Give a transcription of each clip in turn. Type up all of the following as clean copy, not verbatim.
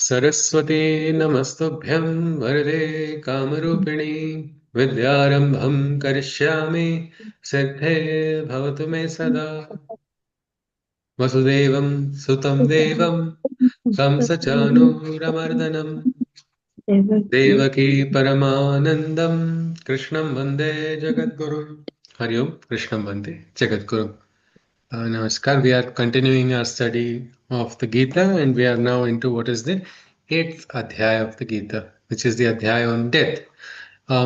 सरस्वती नमस्तुभ्यं वरदे कामरूपिणी विद्यारम्भं करिष्यामि सिद्धे भवतु मे सदा वसुदेवं सुतं देवं कंसचानूरमर्दनं देवकी परमानन्दं कृष्णं वन्दे जगद्गुरुं हरि ओम कृष्णं वन्दे जगद्गुरुं Namaskar. We are continuing our study of the Gita, and we are now into what is the eighth adhyaya of the Gita, which is the adhyaya on death.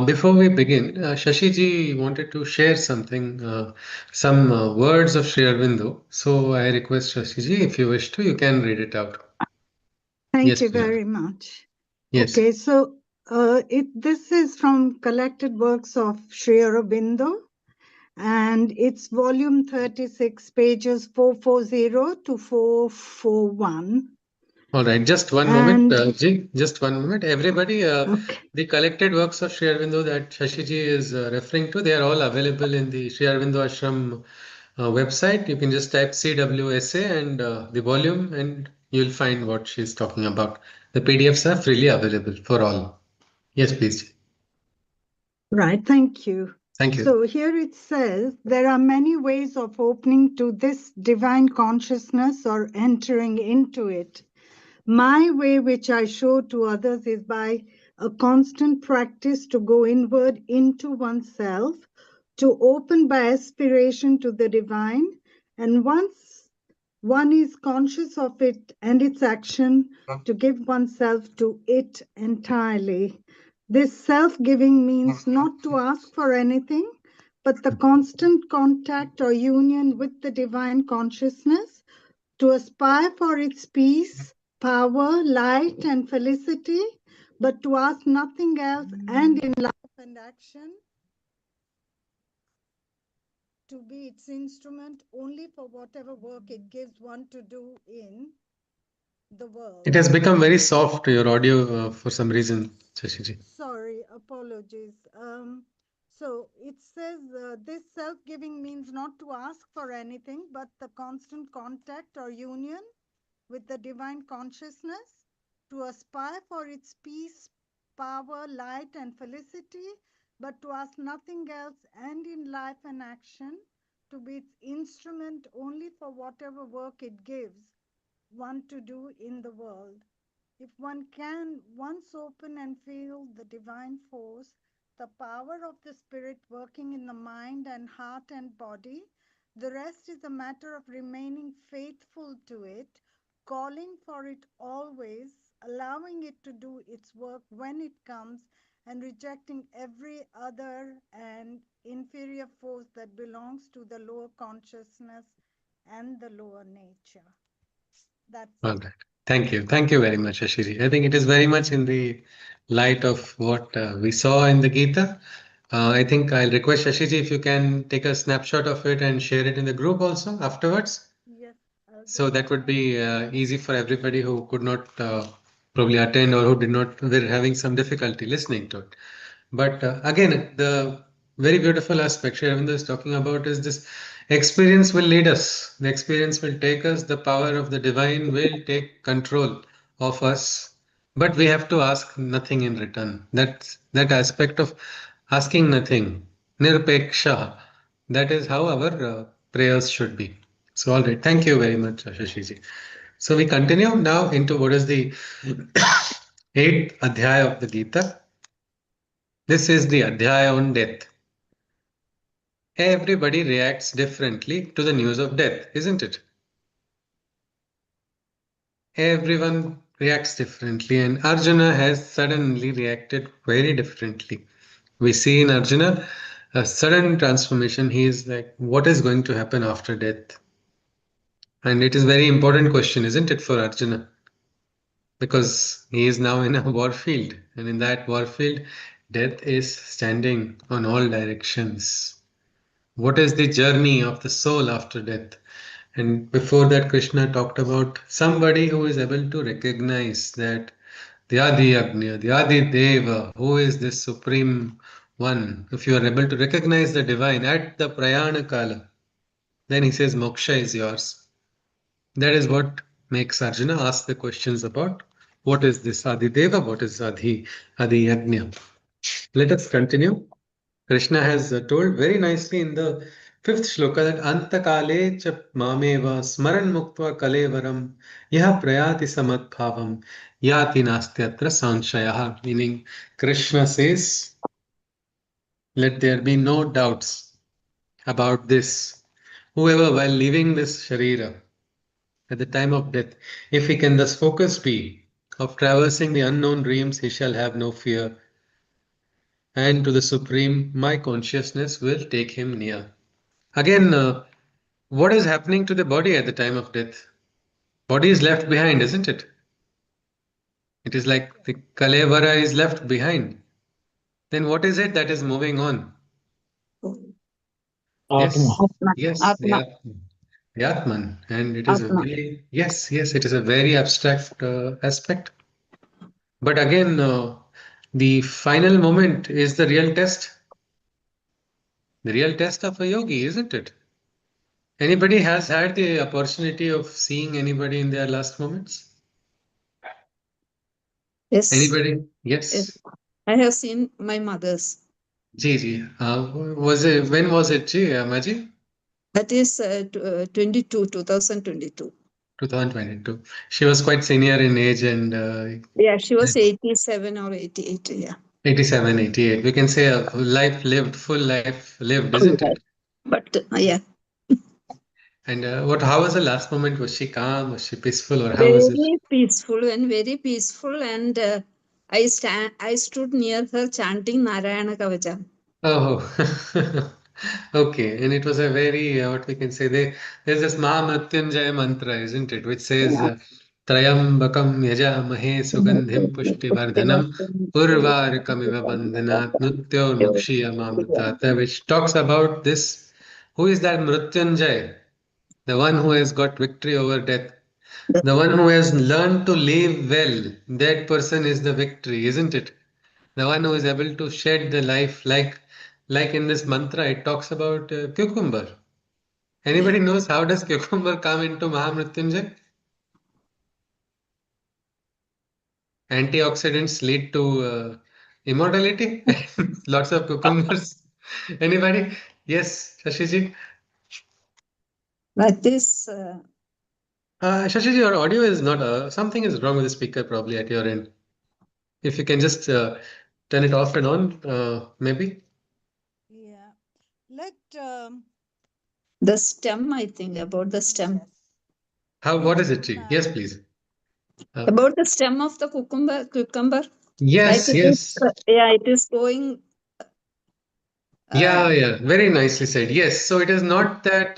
Before we begin, Shashi ji wanted to share something, some words of Sri Aurobindo. So I request Shashi ji, if you wish to, you can read it out. Thank Yes, you please. very much. Yes. Okay, so this is from Collected Works of Sri Aurobindo, and it's volume 36, pages 440 to 441. All right, just one moment, And Ji. Just one moment. Everybody, okay, the collected works of Sri Aurobindo that Shashi ji is referring to, they are all available in the Sri Aurobindo Ashram website. You can just type CWSA and the volume, and you'll find what she's talking about. The PDFs are freely available for all. Yes, please. right, thank you. Thank you. So here it says there are many ways of opening to this divine consciousness or entering into it. My way, which I show to others, is by a constant practice to go inward into oneself, to open by aspiration to the divine, and once one is conscious of it and its action, to give oneself to it entirely. This self-giving means not to ask for anything, but the constant contact or union with the divine consciousness, to aspire for its peace, power, light, and felicity, but to ask nothing else, and in life and action, to be its instrument only for whatever work it gives one to do in the world. It has become very soft, your audio, for some reason, Shashi ji. Sorry, apologies. So it says this self-giving means not to ask for anything, but the constant contact or union with the divine consciousness, to aspire for its peace, power, light, and felicity, but to ask nothing else, and in life and action, to be its instrument only for whatever work it gives one to do in the world. If one can once open and feel the divine force, the power of the Spirit working in the mind and heart and body, the rest is a matter of remaining faithful to it, calling for it always, allowing it to do its work when it comes, and rejecting every other and inferior force that belongs to the lower consciousness and the lower nature. That's All it. right. Thank you. Thank you very much, Ashiri. I think it is very much in the light of what we saw in the Gita. I think I'll request Shashiji if you can take a snapshot of it and share it in the group also afterwards. Yes, I'll So do that would that. be easy for everybody who could not probably attend or who did not, were having some difficulty listening to it. But again, the very beautiful aspect Sri Aurobindo is talking about is this experience will lead us. The experience will take us. The power of the divine will take control of us. But we have to ask nothing in return. That aspect of asking nothing, nirpeksha, that is how our prayers should be. So, all right. Thank you very much, Shashiji. So, we continue now into what is the eighth adhyaya of the Gita. This is the Adhyaya on death. Everybody reacts differently to the news of death, isn't it? Everyone reacts differently, and Arjuna has suddenly reacted very differently. We see in Arjuna a sudden transformation. He is like, what is going to happen after death? And it is a very important question, isn't it, for Arjuna? Because he is now in a war field, and in that war field, death is standing on all directions. What is the journey of the soul after death? And before that, Krishna talked about somebody who is able to recognize that the Adi Agnya, the Adi Deva, who is this supreme one. If you are able to recognize the divine at the Prayana Kala, then he says moksha is yours. That is what makes Arjuna ask the questions about What is this Adideva? What is Adi Yajna? Let us continue. Krishna has told very nicely in the fifth shloka that Antakale cha mameva smaran muktva kalevaram yaha prayati samadbhavam yati nastyatra sanshayah. Meaning, Krishna says, let there be no doubts about this. Whoever, while leaving this Sharira, at the time of death, if he can thus focus be of traversing the unknown dreams, he shall have no fear, and to the Supreme, my consciousness will take him near. Again, what is happening to the body at the time of death? Body is left behind, isn't it? It is like the Kalevara is left behind. Then what is it that is moving on? Atma. Yes, Atma, yes, Atma, the Atman. And it is a Atma. very, yes, it is a very abstract aspect. But again, the final moment is the real test of a yogi, isn't it? Anybody has had the opportunity of seeing anybody in their last moments? Yes, Anybody? yes. Yes. I have seen my mother's. Ji, ji. Was it, when was it, ji, Maji? That is 2022. 2022. She was quite senior in age and Yeah, she was 87 or 88. Yeah. 87, 88. We can say a life lived, full life lived, isn't it? Right. But yeah, And how was the last moment? Was she calm? Was she peaceful? Or how was it? very peaceful and very peaceful. And I stood near her chanting Narayana Kavacham. Oh, okay. And it was a very, what we can say, there's this Mahamrityunjaya mantra, isn't it? Which says, Yeah. Trayambakam yajamahe sugandhim pushtivardhanam urvarikamiva bandhanat mrityor mukshiyamamritata, which talks about this. Who is that Mrityunjay? The one who has got victory over death. The one who has learned to live well. That person is the victory, isn't it? The one who is able to shed the life, like in this mantra it talks about cucumber. Anybody knows how does cucumber come into Mahamrityunjay? Antioxidants lead to immortality. Lots of cucumbers. Anybody? Yes, Shashiji. That is, Shashiji, your audio is not something is wrong with the speaker probably at your end. If you can just turn it off and on, maybe. Yeah. Let the stem, I think, about the stem. yes. How? Let What is it, Ji? Yes, him please. About the stem of the cucumber. Like Yes, it is, yes. yeah, it is going. Yeah, very nicely said. Yes, so it is not that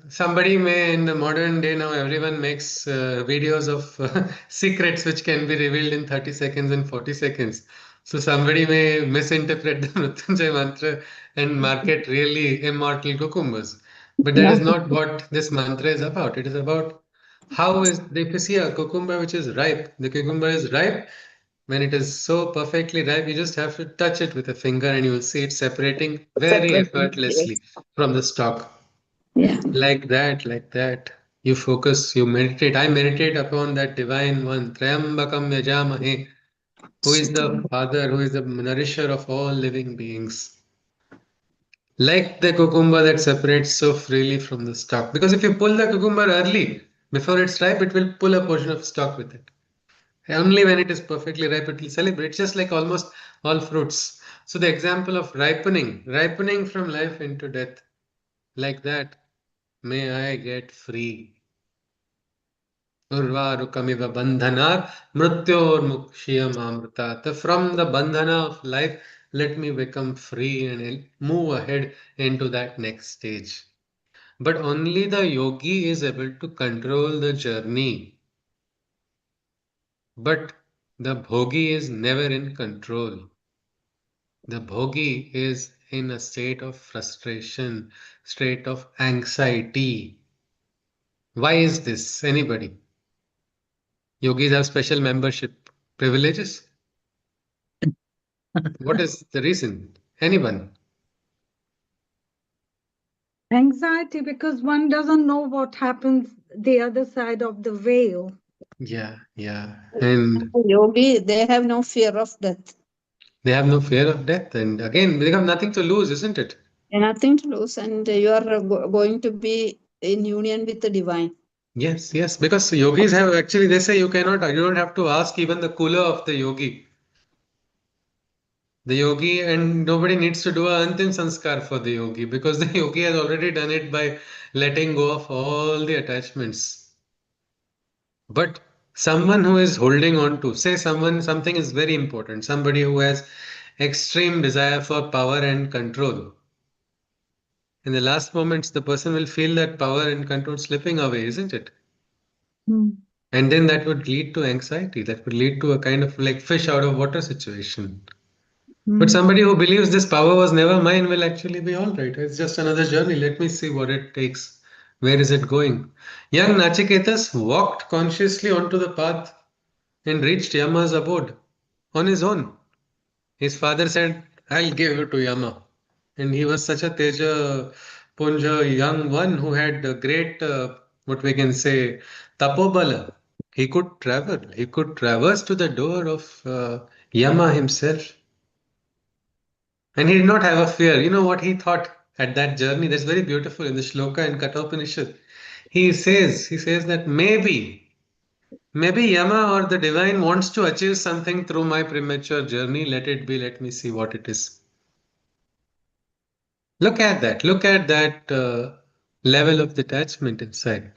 somebody may in the modern day now everyone makes videos of secrets which can be revealed in 30 seconds and 40 seconds. So somebody may misinterpret the Mrityunjay mantra and market really immortal cucumbers. But that No, is not what this mantra is about. It is about how is, if you see a cucumber which is ripe, the cucumber is ripe when it is so perfectly ripe, you just have to touch it with a finger and you will see it separating very separately. effortlessly Yes. from the stalk. Yeah. Like that, like that. You focus, you meditate. I meditate upon that divine one, Trayambakam Yajamahe, who is the father, who is the nourisher of all living beings. Like the cucumber that separates so freely from the stalk. Because if you pull the cucumber early, before it's ripe, it will pull a portion of stalk with it. Only when it is perfectly ripe, it will celebrate, just like almost all fruits. So the example of ripening from life into death, like that, may I get free. Urvarukamiva bandhanar mrityor mukshiyam amrita. From the bandhana of life, let me become free and move ahead into that next stage. But only the yogi is able to control the journey. But the bhogi is never in control. The bhogi is in a state of frustration, state of anxiety. Why is this? Anybody? Yogis have special membership privileges. What is the reason? Anyone? anxiety because one doesn't know what happens the other side of the veil. Yeah, yeah. And The yogi, they have no fear of death. they have no fear of death. And again, they have nothing to lose, isn't it? And nothing to lose, and you are going to be in union with the divine. Yes, yes. Because yogis have actually, they say you don't have to ask even the cooler of the yogi. The yogi, and nobody needs to do a antim sanskar for the yogi because the yogi has already done it by letting go of all the attachments. But someone who is holding on to, say, something is very important, somebody who has extreme desire for power and control. In the last moments, the person will feel that power and control slipping away, isn't it? Mm. And then that would lead to anxiety, that would lead to a kind of like fish out of water situation. But Mm. somebody who believes this power was never mine will actually be all right. It's just another journey. Let me see what it takes. Where is it going? Young Nachiketas walked consciously onto the path and reached Yama's abode on his own. His father said, I'll give you to Yama. And he was such a Teja Punja young one who had a great, what we can say, Tapobala. He could travel, he could traverse to the door of Yama himself. And he did not have a fear. You know what he thought at that journey? That's very beautiful in the Shloka in Kathopanishad. He says that maybe Yama or the divine wants to achieve something through my premature journey. Let it be. Let me see what it is. Look at that. Look at that level of detachment inside.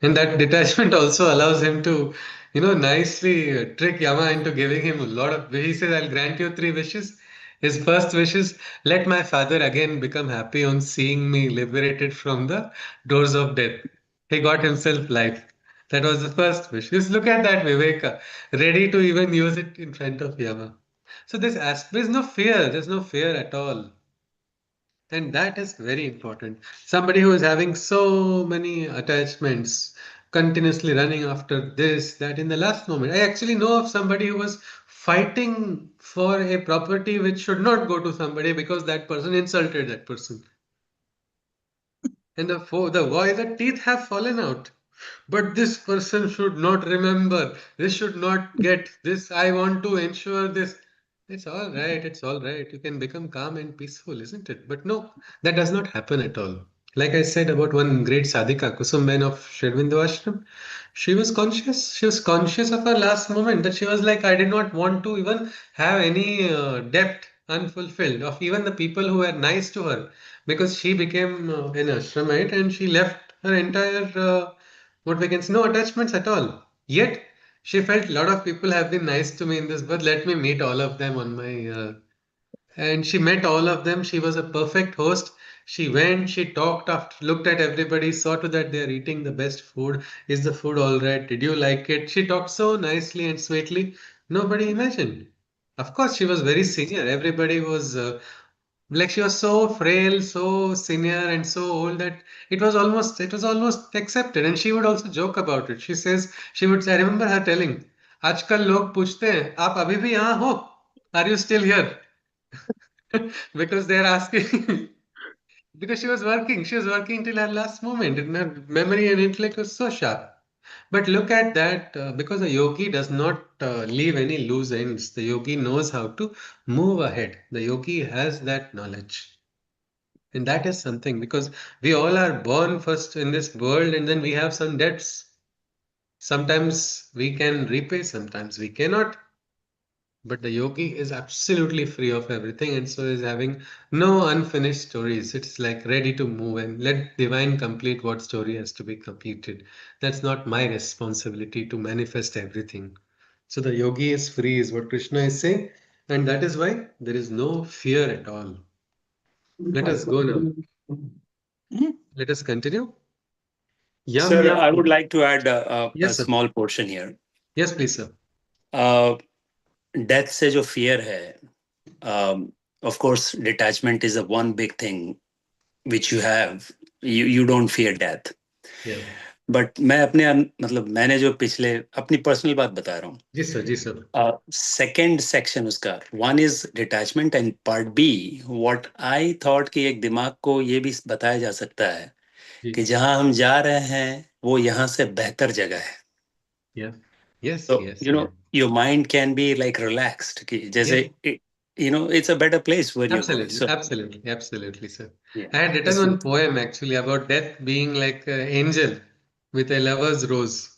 And that detachment also allows him to, nicely trick Yama into giving him a lot of. He says, I'll grant you 3 wishes. His first wish is, let my father again become happy on seeing me liberated from the doors of death. He got himself life. That was the first wish. Just look at that Viveka, ready to even use it in front of Yama. So there's no fear. There's no fear at all. And that is very important. Somebody who is having so many attachments, continuously running after this, that in the last moment. I actually know of somebody who was fighting for a property which should not go to somebody because that person insulted that person. And the teeth have fallen out. But this person should not remember. This should not get this. I want to ensure this. It's all right. It's all right. You can become calm and peaceful, isn't it? But no, that does not happen at all. Like I said about one great sadhika, Kusumben of Shirvindo Ashram, she was conscious. She was conscious of her last moment that she was like, I did not want to even have any debt unfulfilled of even the people who were nice to her because she became an ashramite and she left her entire what we can say, no attachments at all. Yet she felt a lot of people have been nice to me in this birth. Let me meet all of them on my and she met all of them. She was a perfect host. She went, she talked after, looked at everybody, saw to that they are eating the best food. Is the food all right? Did you like it? She talked so nicely and sweetly. Nobody imagined. Of course, she was very senior. Everybody was like she was so frail, so senior, and so old that it was almost accepted. And she would also joke about it. She says she would. I remember her telling, "आजकल लोग पूछते हैं, आप अभी भी यहाँ हो? Are you still here?" Because they're asking. Because she was working till her last moment, and her memory and intellect was so sharp. But look at that, because a yogi does not leave any loose ends. The yogi knows how to move ahead. The yogi has that knowledge. And that is something because we all are born first in this world and then we have some debts. Sometimes we can repay, sometimes we cannot. But the yogi is absolutely free of everything and so is having no unfinished stories. It's like ready to move and let divine complete what story has to be completed. That's not my responsibility to manifest everything. So the yogi is free, is what Krishna is saying. And that is why there is no fear at all. Let us go now. Yeah. Let us continue. Yum Sir, yum. I would like to add a Yes, sir. small portion here. Yes, please, sir. Death से जो fear है, of course, detachment is a one big thing which you have. You don't fear death. Yeah. But मैं मतलब मैंने जो पिछले अपनी personal बात बता रहा हूँ. जी सर, जी सर. सेकेंड सेक्शन उसका, one is detachment and part be what I thought कि एक दिमाग को ये भी बताया जा सकता है जी. कि जहां हम जा रहे हैं वो यहाँ से बेहतर जगह है. Yeah. Yes, So, yes, yes. your mind can be like relaxed. कि Yes. जैसे, it's a better place where you're going. Absolutely, So, absolutely, absolutely, sir. yeah, I had written this is, one poem actually about death being like an angel with a lover's rose.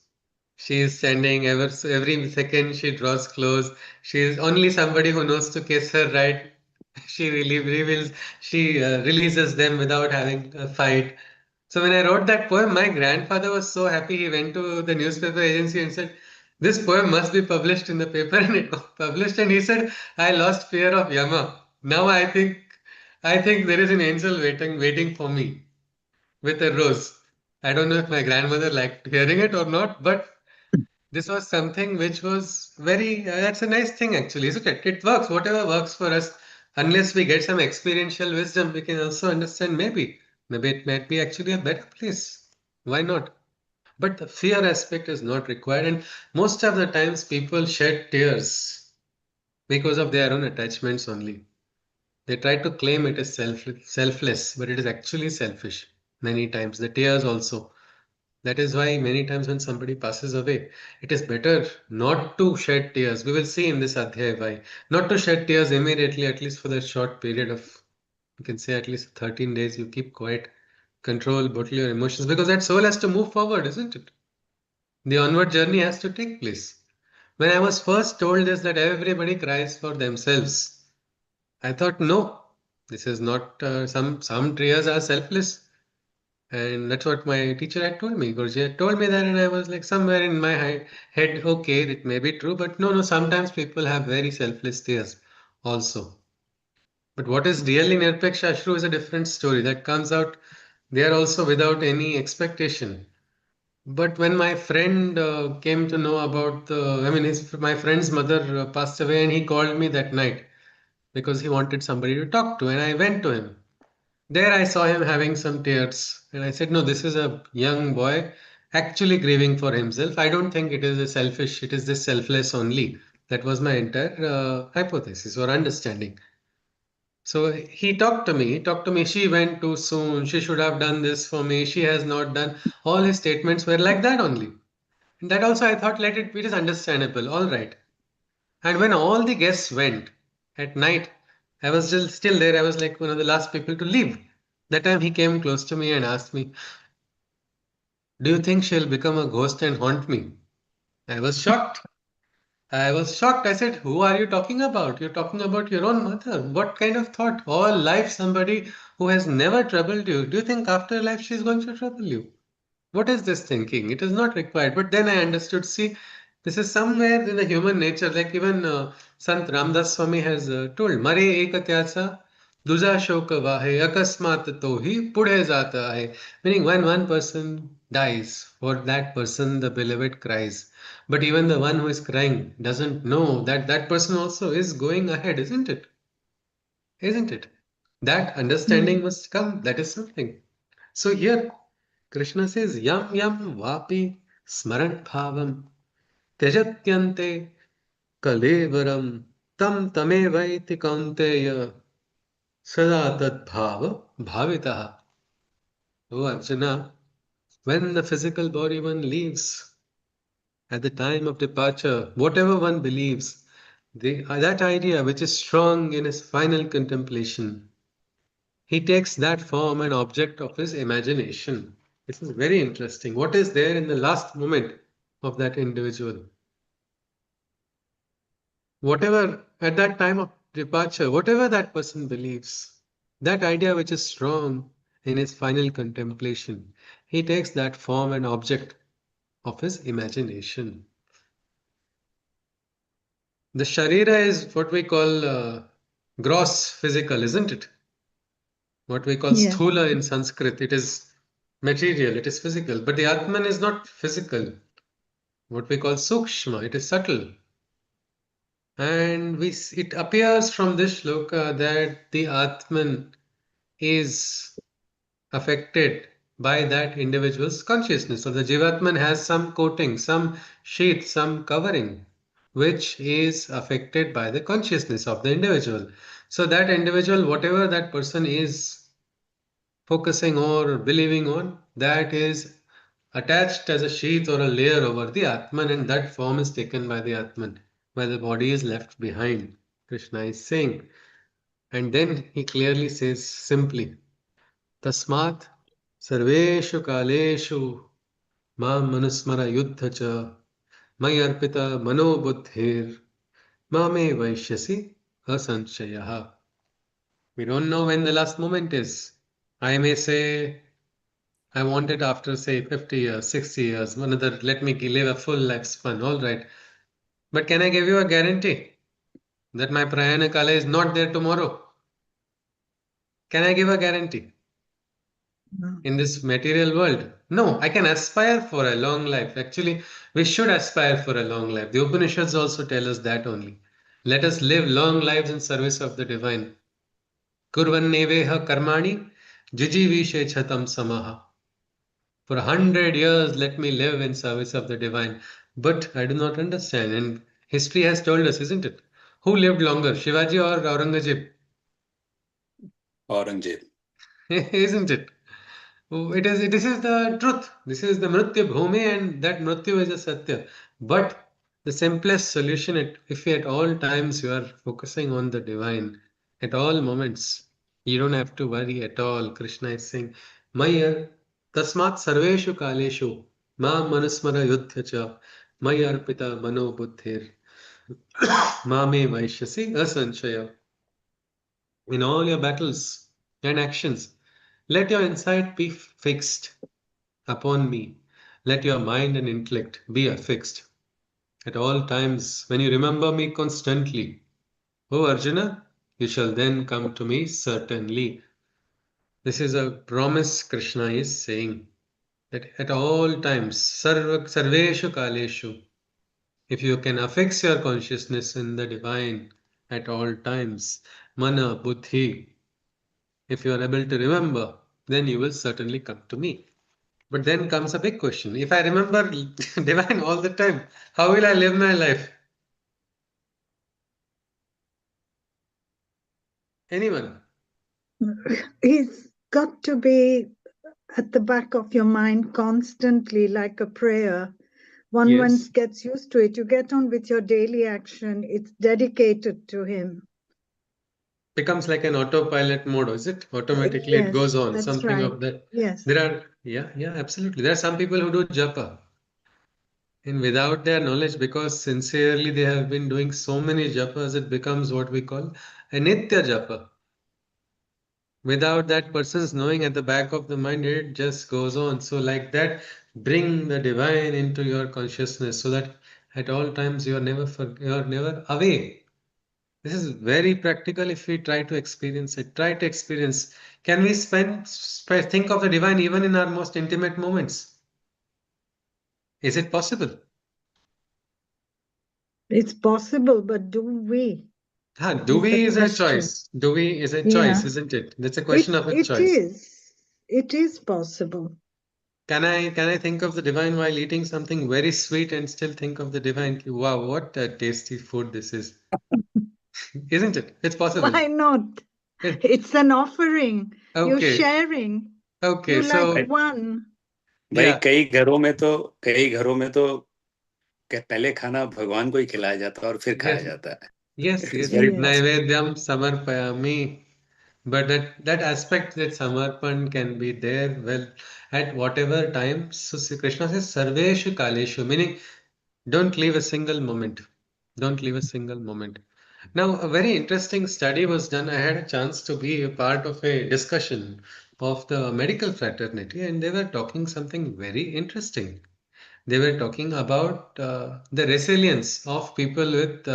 She is standing every second she draws close. She is only somebody who knows to kiss her right. She really reveals, she releases them without having a fight. So when I wrote that poem, my grandfather was so happy. He went to the newspaper agency and said, "This poem must be published in the paper." And it got published. And he said, "I lost fear of Yama. Now I think there is an angel waiting for me with a rose." I don't know if my grandmother liked hearing it or not, but this was something which was very, that's a nice thing actually, isn't it? It works, whatever works for us. Unless we get some experiential wisdom, we can also understand maybe it might be actually a better place. Why not? But the fear aspect is not required. And most of the times people shed tears because of their own attachments only. They try to claim it is selfless, but it is actually selfish many times. The tears also. That is why many times when somebody passes away, it is better not to shed tears. We will see in this Adhyay why. Not to shed tears immediately, at least for the short period of, you can say at least 13 days, you keep quiet, control, bottle your emotions, because that soul has to move forward, isn't it? The onward journey has to take place. When I was first told this, that everybody cries for themselves, I thought, no, this is not, some tears are selfless. And that's what my teacher had told me. Guruji had told me that, and I was like, somewhere in my head, okay, it may be true, but no, sometimes people have very selfless tears also. But what is really Nirpeksha Ashru is a different story that comes out there also without any expectation. But when my friend came to know about my friend's mother passed away, and he called me that night because he wanted somebody to talk to, and I went to him. There I saw him having some tears, and I said, "No, this is a young boy actually grieving for himself. I don't think it is a selfish, it is this selfless only." That was my entire hypothesis or understanding. So he talked to me. She went too soon. She should have done this for me. She has not done. All his statements were like that only. And that also I thought, it is understandable. All right. And when all the guests went at night, I was still there. I was like one of the last people to leave. That time he came close to me and asked me, "Do you think she'll become a ghost and haunt me?" I was shocked. I was shocked. I said, "Who are you talking about? You're talking about your own mother. What kind of thought? All life, somebody who has never troubled you. Do you think after life she's going to trouble you? What is this thinking? It is not required." But then I understood, see, this is somewhere in the human nature, like even Sant Ramdas Swami has told, Mare ekatyasa duja shoka vahe akasmat tohi pudhe jata hai. Meaning when one person dies, for that person the beloved cries. But even the one who is crying doesn't know that that person also is going ahead, isn't it? Isn't it? That understanding Mm. must come. That is something. So here Krishna says, Yam yam vapi smaran bhavam tejatyante kalevaram tam tamevaiti kaunteya sada tad bhava bhavitaha. Oh Arjuna, when the physical body one leaves at the time of departure, whatever one believes, that idea which is strong in his final contemplation, he takes that form and object of his imagination. This is very interesting. What is there in the last moment of that individual? Whatever, at that time of departure, whatever that person believes, that idea which is strong in his final contemplation, he takes that form and object of his imagination. The Sharira is what we call gross physical, isn't it? What we call Yeah. sthula in Sanskrit. It is material, it is physical. But the Atman is not physical. What we call sukshma, it is subtle. And it appears from this shloka that the Atman is affected by that individual's consciousness. So the Jivatman has some coating, some sheath, some covering, which is affected by the consciousness of the individual. So that individual, whatever that person is focusing or believing on, that is attached as a sheath or a layer over the Atman, and that form is taken by the Atman, while the body is left behind. Krishna is saying. And then he clearly says simply, Tasmat Sarveshu Kaleshu Mam Manusmara Yuddha cha May Arpita Mano Buddhir Mame Vaishyasi Asanchayaha. We don't know when the last moment is. I may say, I want it after, say, 50 years, 60 years, another, let me live a full lifespan, all right. But can I give you a guarantee that my Prayana Kala is not there tomorrow? Can I give a guarantee No. in this material world? No, I can aspire for a long life. Actually, we should aspire for a long life. The Upanishads also tell us that only. Let us live long lives in service of the divine. Kurvanneveha karmani jijivishe chatam samaha. For 100 years, let me live in service of the divine. But I do not understand. And history has told us, isn't it? Who lived longer, Shivaji or Aurangzeb? Aurangzeb. Isn't it? Oh, it is. This is the truth. This is the Mrityu Bhumi, and that Mrityu is a Satya. But the simplest solution, if at all times you are focusing on the divine, at all moments, you don't have to worry at all. Krishna is saying, Maya tasmat sarveshu kaleshu ma manusmara yudhya cha maya arpita mano buddhir mame vaishyasi asanchaya. In all your battles and actions, let your insight be fixed upon me. Let your mind and intellect be affixed at all times when you remember me constantly. O Arjuna, you shall then come to me certainly. This is a promise Krishna is saying that at all times, sarveshu kaleshu, if you can affix your consciousness in the divine at all times, mana buddhi, if you are able to remember, then you will certainly come to me. But then comes a big question. If I remember divine all the time, how will I live my life? Anyone? It's got to be at the back of your mind constantly, like a prayer. Once Yes. gets used to it, you get on with your daily action. It's dedicated to him. Becomes like an autopilot mode, is it? Automatically it goes Yes, on. that's Something right. of that. Yes. There are, yeah, absolutely. There are some people who do japa. And without their knowledge, because sincerely they have been doing so many japas, it becomes what we call a nitya japa. Without that person's knowing at the back of the mind, it just goes on. So, like that, bring the divine into your consciousness so that at all times you are never away. This is very practical if we try to experience it. Try to experience. Can we think of the divine even in our most intimate moments? Is it possible? It's possible, but do we? Do Is the we is a question. choice. Do we is a choice, Yeah. isn't it? That's a question of a It choice. is. It is possible. Can I think of the divine while eating something very sweet and still think of the divine? Wow, what a tasty food this is. Isn't it? It's possible. Why not? Eh, It's an offering. You're Okay. sharing. Okay. You like So, भाई one. भाई, yeah. कई घरों में तो पहले खाना भगवान को ही खिलाया जाता है और फिर खाया Yes. जाता है. Yes. It's Yes. very Yes. possible. Naivedyam samarpayami. But that aspect, that samarpan can be there, well, at whatever time. So Krishna says, Sarveshu Kaleshu, meaning don't leave a single moment. Don't leave a single moment. Now, a very interesting study was done. I had a chance to be a part of a discussion of the medical fraternity, and they were talking something very interesting. They were talking about the resilience of people with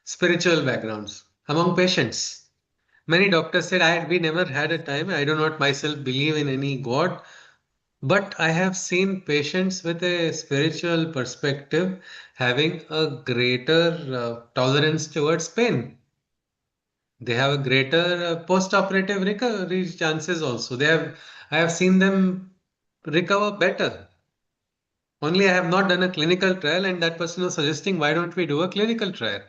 spiritual backgrounds among patients. Many doctors said, we never had a time. I do not myself believe in any God, but I have seen patients with a spiritual perspective having a greater tolerance towards pain. They have a greater post-operative recovery chances also. I have seen them recover better. Only I have not done a clinical trial, and that person was suggesting, why don't we do a clinical trial?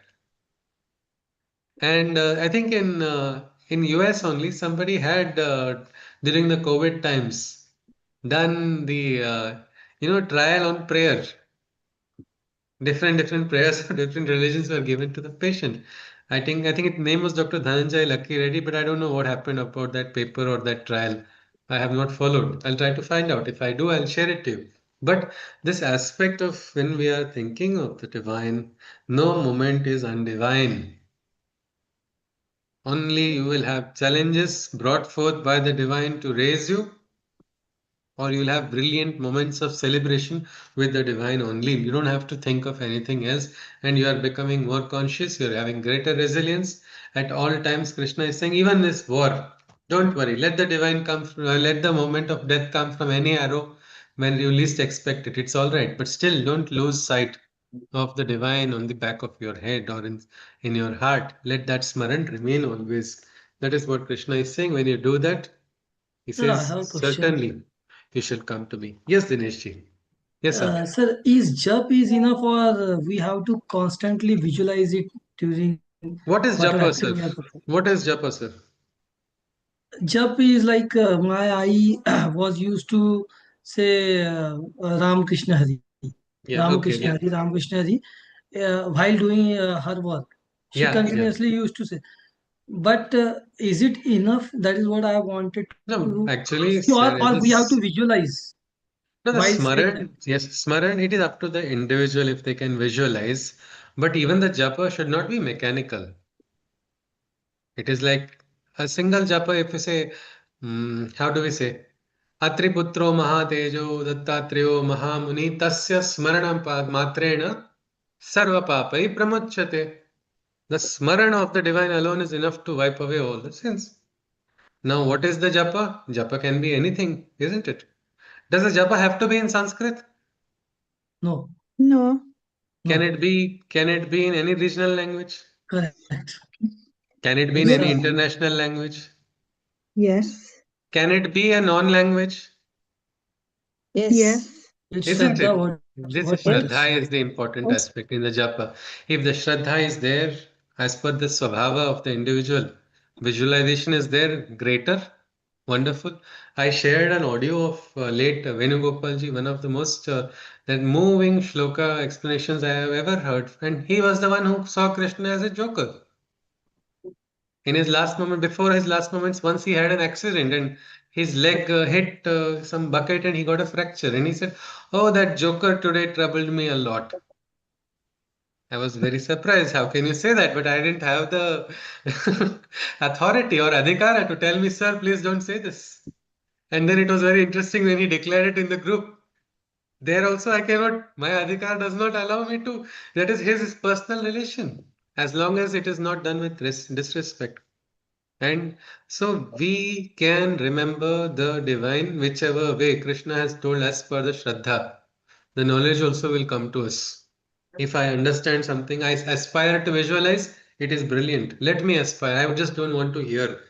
And I think in US only somebody had during the COVID times done the trial on prayer. Different prayers of different religions were given to the patient. I think its name was Dr. Dhananjay Lucky Reddy, but I don't know what happened about that paper or that trial. I have not followed. I'll try to find out. If I do, I'll share it to you. But this aspect of when we are thinking of the divine, no moment is undivine. Only you will have challenges brought forth by the divine to raise you, or you'll have brilliant moments of celebration with the divine only. You don't have to think of anything else, and you are becoming more conscious. You're having greater resilience at all times. Krishna is saying, even this war, don't worry. Let the divine come. Let the moment of death come from any arrow when you least expect it. It's all right, but still, don't lose sight of the divine on the back of your head or in your heart. Let that smaran remain always. That is what Krishna is saying. When you do that, he Sir, I says, have a question. certainly you shall come to me. Yes, Dineshji. Yes, sir. Sir, is jap is enough, or we have to constantly visualize it during What is whatever japa, activity sir? we are performing? What is japa, sir? Jap is like I was used to say Ram Krishna Hari, Yeah, Ram okay. Krishna Hari, Ram Krishna Hari. While doing her work, she Yeah, yeah. continuously used to say. But is it enough? That is what I wanted to No, actually, see, or sir, we have to this visualize no, the while saying that. smaran, yes, smaran, it is up to the individual if they can visualize. But even the japa should not be mechanical. It is like a single japa, if we say, how do we say? Atriputro Mahatejo Dattatreyo Mahamuni Tasya Smaranam Matrena Sarva Papai Pramuchyate. The smarana of the divine alone is enough to wipe away all the sins. Now, what is the japa? Japa can be anything, isn't it? Does the japa have to be in Sanskrit? No, No. Can no, it be? Can it be in any regional language? correct. Can it be in It's any international language? Yes. Can it be a non-language? Yes. it's Isn't Shraddha it? what This matters. Shraddha is the important Yes. aspect in the japa. If the Shraddha is there, as per the swabhava of the individual, visualization is there, greater, wonderful. I shared an audio of late Venugopalji, one of the most that moving shloka explanations I have ever heard. And he was the one who saw Krishna as a joker. In his last moment, before his last moments, once he had an accident and his leg hit some bucket and he got a fracture. And he said, "Oh, that joker today troubled me a lot." I was very surprised. How can you say that? But I didn't have the authority or adhikara to tell me, "Sir, please don't say this." And then it was very interesting when he declared it in the group. There also, I cannot, my adhikar does not allow me to. That is his personal relation, as long as it is not done with disrespect. And so we can remember the divine whichever way Krishna has told us for the Shraddha. The knowledge also will come to us. If I understand something, I aspire to visualize, it is brilliant. Let me aspire. I just don't want to hear.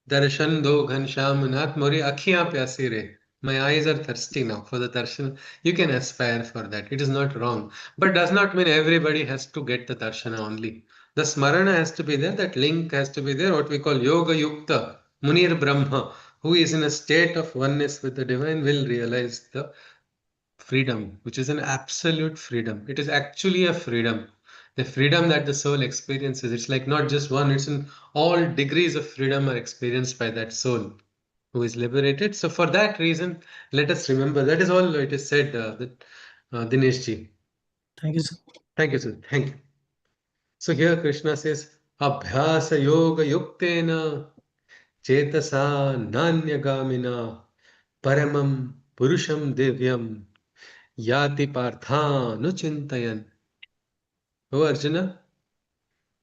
Darshan do ghansham nath mori akhiyan pyasi re. My eyes are thirsty now for the darshan. You can aspire for that. It is not wrong. But does not mean everybody has to get the darshana only. The smarana has to be there. That link has to be there. What we call yoga yukta. Munir Brahma, who is in a state of oneness with the divine, will realize the freedom, which is an absolute freedom. It is actually a freedom. The freedom that the soul experiences. It's like not just one, it's in all degrees of freedom are experienced by that soul who is liberated. So, for that reason, let us remember that is all it is said, Dinesh ji. Thank you, sir. Thank you, sir. Thank you. So, here Krishna says, Abhyasa yoga yuktena chetasa nanya paramam purusham divyam yati parthanuchintayan. O Arjuna,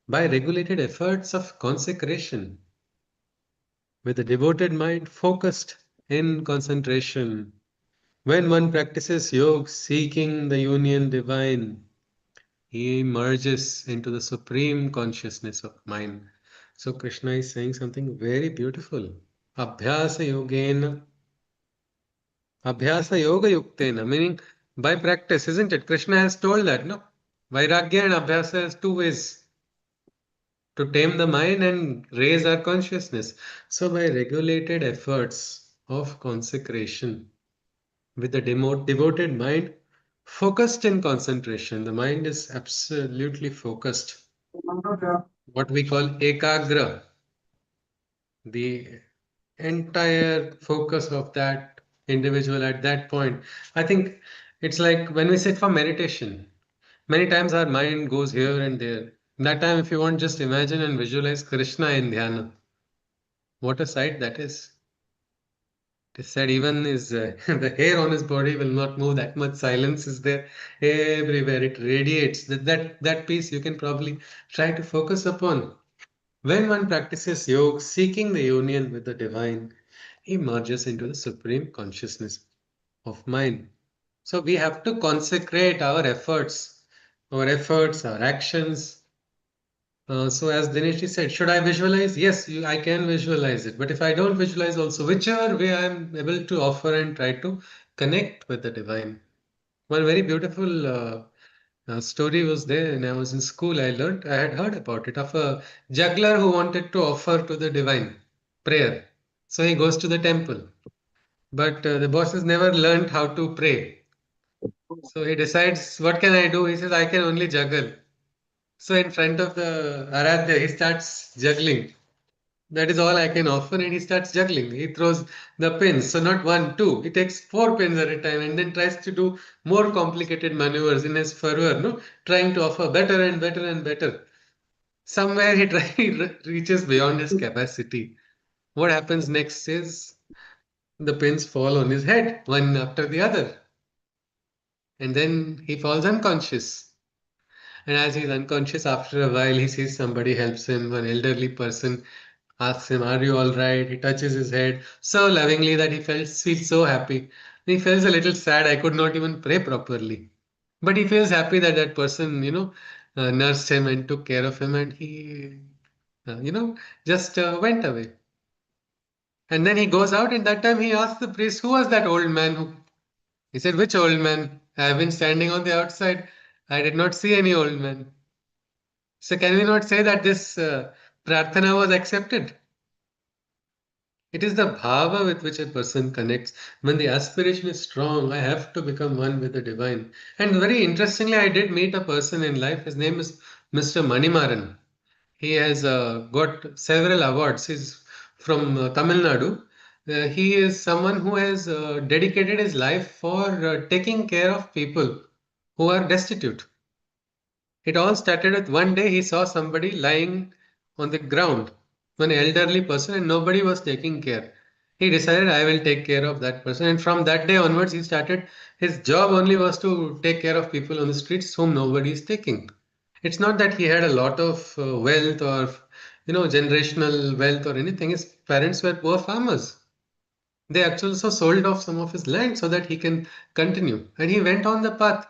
by regulated efforts of consecration, with a devoted mind focused in concentration, when one practices yoga seeking the union divine, he merges into the supreme consciousness of mind. So Krishna is saying something very beautiful. Abhyasa yogena, Abhyasa yoga yuktena, meaning by practice, isn't it? Krishna has told that, no? Vairagya and Abhyasa has two ways to tame the mind and raise our consciousness. So, by regulated efforts of consecration, with the devoted mind, focused in concentration. The mind is absolutely focused. What we call ekagra, the entire focus of that individual at that point. I think it's like when we sit for meditation, many times our mind goes here and there. That time, if you want, just imagine and visualize Krishna in dhyana. What a sight that is. It is said even his the hair on his body will not move. That much silence is there everywhere. It radiates. That piece you can probably try to focus upon. When one practices yoga, seeking the union with the divine, he merges into the supreme consciousness of mind. So we have to consecrate our actions. So as Dinesh said, should I visualize? Yes, I can visualize it. But if I don't visualize also, whichever way I'm able to offer and try to connect with the divine. One very beautiful story was there when I was in school. I had heard about it, of a juggler who wanted to offer to the divine prayer. So he goes to the temple, but the boss has never learned how to pray. So he decides, what can I do? He says, I can only juggle. So in front of the Aradhya, he starts juggling. That is all I can offer, and he starts juggling. He throws the pins, so not one, two. He takes four pins at a time and then tries to do more complicated maneuvers in his fervor, no, trying to offer better and better and better. Somewhere he reaches beyond his capacity. What happens next is the pins fall on his head, one after the other, and then he falls unconscious. And as he's unconscious, after a while, he sees somebody helps him, an elderly person asks him, are you all right? He touches his head so lovingly that feels so happy. He feels a little sad. I could not even pray properly. But he feels happy that that person, nursed him and took care of him, and he, just went away. And then he goes out, and that time he asks the priest, who was that old man who? He said, which old man? I have been standing on the outside. I did not see any old man. So can we not say that this prarthana was accepted? It is the bhava with which a person connects. When the aspiration is strong, I have to become one with the divine. And very interestingly, I did meet a person in life. His name is Mr. Manimaran. He has got several awards. He's from Tamil Nadu. He is someone who has dedicated his life for taking care of people who are destitute. It all started with one day he saw somebody lying on the ground, an elderly person, and nobody was taking care. He decided, I will take care of that person. And from that day onwards, he started, his job only was to take care of people on the streets whom nobody is taking. It's not that he had a lot of wealth or, generational wealth or anything. His parents were poor farmers. They actually also sold off some of his land so that he can continue. And he went on the path.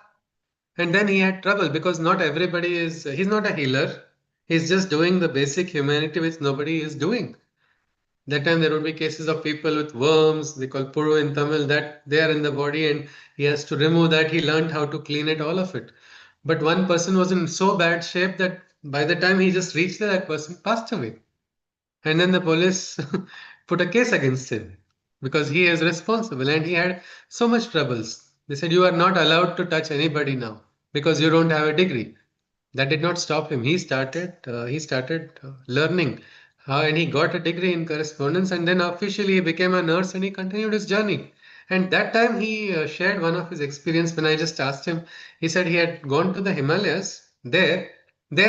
And then he had trouble because not everybody is, he's not a healer. He's just doing the basic humanity which nobody is doing. That time there would be cases of people with worms, they call puru in Tamil, that they are in the body and he has to remove that. He learned how to clean it, all of it. But one person was in so bad shape that by the time he just reached there, that person passed away. And then the police put a case against him because he is responsible and he had so much troubles. They said, you are not allowed to touch anybody now because you don't have a degree. That did not stop him. He started learning how, and he got a degree in correspondence. And then officially he became a nurse and he continued his journey. And that time he shared one of his experience when I just asked him. He said he had gone to the Himalayas. There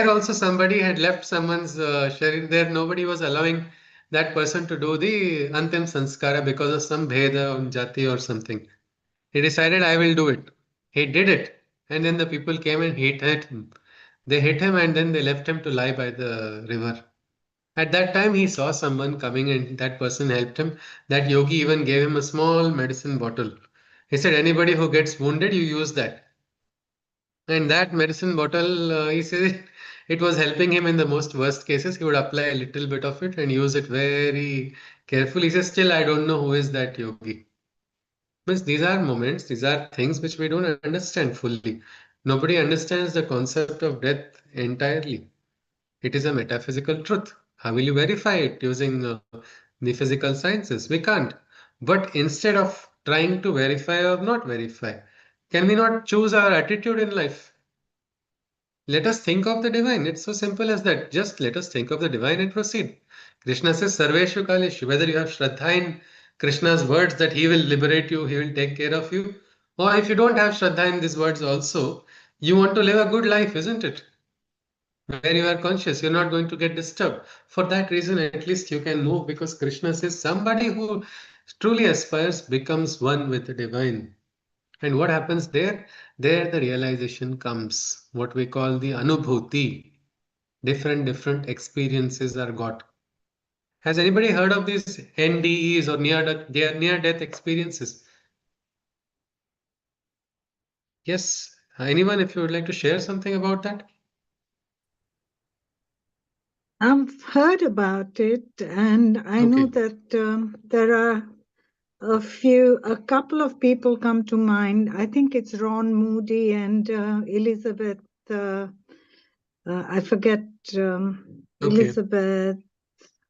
also somebody had left someone's sharir there. Nobody was allowing that person to do the antim sanskara because of some bheda or jati or something. He decided, I will do it. He did it. And then the people came and hit him. They hit him and then they left him to lie by the river. At that time, he saw someone coming and that person helped him. That yogi even gave him a small medicine bottle. He said, anybody who gets wounded, you use that. And that medicine bottle, he said, it was helping him in the most worst cases. He would apply a little bit of it and use it very carefully. He says, still, I don't know who is that yogi. Means these are moments, these are things which we don't understand fully. Nobody understands the concept of death entirely. It is a metaphysical truth. How will you verify it using the physical sciences? We can't. But instead of trying to verify or not verify? Can we not choose our attitude in life? Let us think of the divine. It's so simple as that. Just let us think of the divine and proceed. Krishna says, Sarveshu Kaleshu. Whether you have Shraddha in Krishna's words that he will liberate you, he will take care of you, or if you don't have Shraddha in these words also, you want to live a good life, isn't it? Where you are conscious, you're not going to get disturbed. For that reason, at least you can move, because Krishna says somebody who truly aspires becomes one with the divine. And what happens there? There the realization comes, what we call the anubhuti. Different experiences are got. Has anybody heard of these NDEs or near death experiences? Yes. Anyone, if you would like to share something about that? I've heard about it, and I know Okay. that there are a couple of people come to mind. I think it's Ron Moody and Elizabeth. I forget Okay. Elizabeth.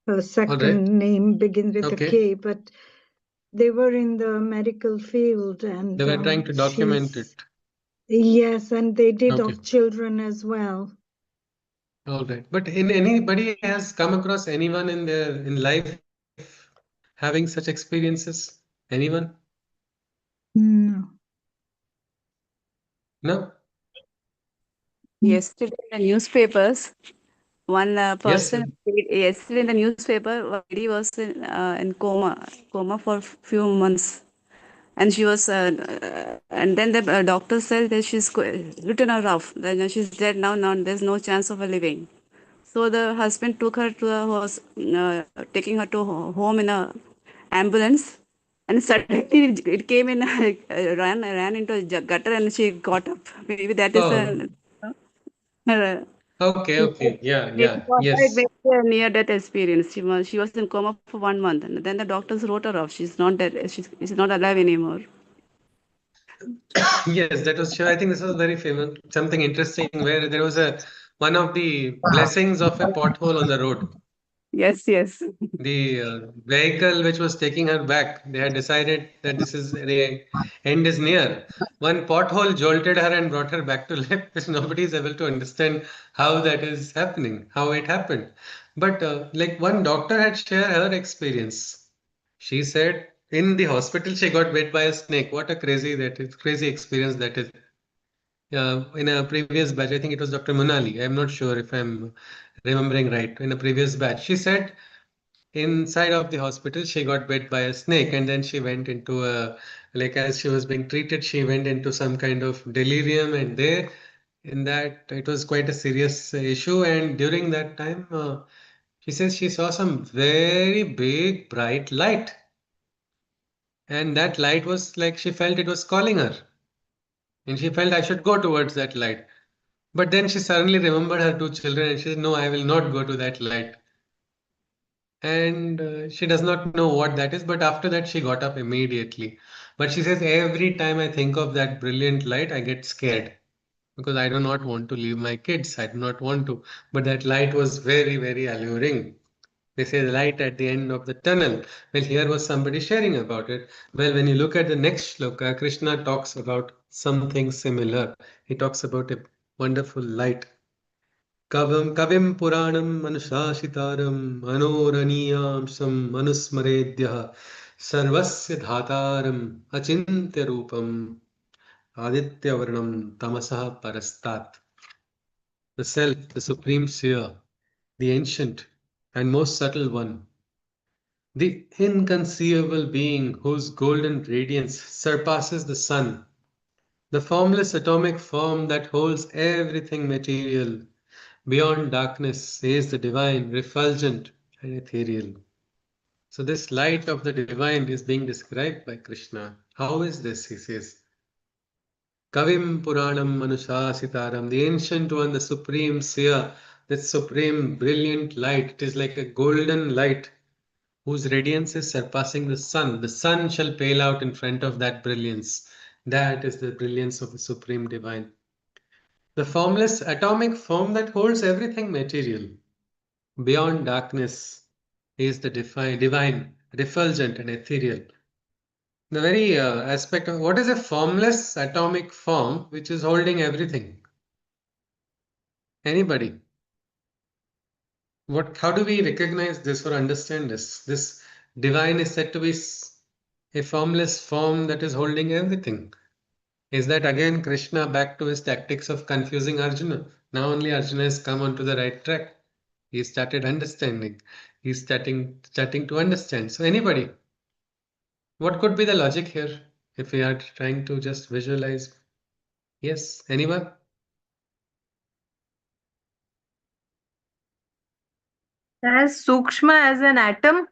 Her All second right. name begins with a Okay. K, but they were in the medical field, and They were trying to document she's it. yes, and they did Okay. of children as well. All right. But in anybody has come across anyone in their in life having such experiences? Anyone? No. No? Yesterday in the newspapers, one Yes. person, yesterday in the newspaper, one lady was in coma for few months. And she was, and then the doctor said that she's written her off. Then she's dead now. Now there's no chance of her living. So the husband took her to the taking her to home in a ambulance, and suddenly it came in, ran into a gutter, and she got up. Maybe that is Oh, a. Uh, okay, okay. Yeah, maybe yeah. for her it Yes. may be a near-death experience. She was in coma for 1 month, and then the doctors wrote her off. She's not dead. She's not alive anymore. Yes, that was sure. I think this was very famous, something interesting where there was a one of the blessings of a pothole on the road. Yes, yes. The vehicle which was taking her back, they had decided that this is the end is near. One pothole jolted her and brought her back to life, which nobody is able to understand how that is happening, how it happened. But like one doctor had shared her experience. She said in the hospital she got bit by a snake. What a crazy experience that is. In a previous batch, I think it was Dr. Munali. I'm not sure if I'm remembering right. In a previous batch, she said inside of the hospital she got bit by a snake, and then she went into a, like as she was being treated, she went into some kind of delirium, and there in that it was quite a serious issue. And during that time, she says she saw some very big bright light, and that light was like she felt it was calling her, and she felt I should go towards that light. But then she suddenly remembered her two children, and she said, no, I will not go to that light. And she does not know what that is, but after that she got up immediately. But she says, every time I think of that brilliant light, I get scared, because I do not want to leave my kids. I do not want to. But that light was very alluring. They say the light at the end of the tunnel. Well, here was somebody sharing about it. Well, when you look at the next shloka, Krishna talks about something similar. He talks about a wonderful light. कविं पुराणं अनुशासितारं मनोरणीयांशं मनुस्मरेद्यः सर्वस्य धातारम् अचिन्त्यरूपम् आदित्यवर्णं तमसः परस्तात्. The self, the supreme seer, the ancient and most subtle one, the inconceivable being whose golden radiance surpasses the sun, the formless atomic form that holds everything material. Beyond darkness is the divine, refulgent and ethereal. So, this light of the divine is being described by Krishna. How is this? He says, Kavim Puranam Manusasitaram, the ancient one, the supreme seer, that supreme brilliant light. It is like a golden light whose radiance is surpassing the sun. The sun shall pale out in front of that brilliance. That is the brilliance of the supreme divine. The formless atomic form that holds everything material. Beyond darkness is the divine, refulgent and ethereal. The very aspect of what is a formless atomic form which is holding everything? Anybody? How do we recognize this or understand this? This divine is said to be a formless form that is holding everything. Is that again Krishna back to his tactics of confusing Arjuna? Now only Arjuna has come onto the right track. He started understanding. He's starting to understand. So anybody, what could be the logic here if we are trying to just visualize? Yes, anyone? As Sukshma as an atom,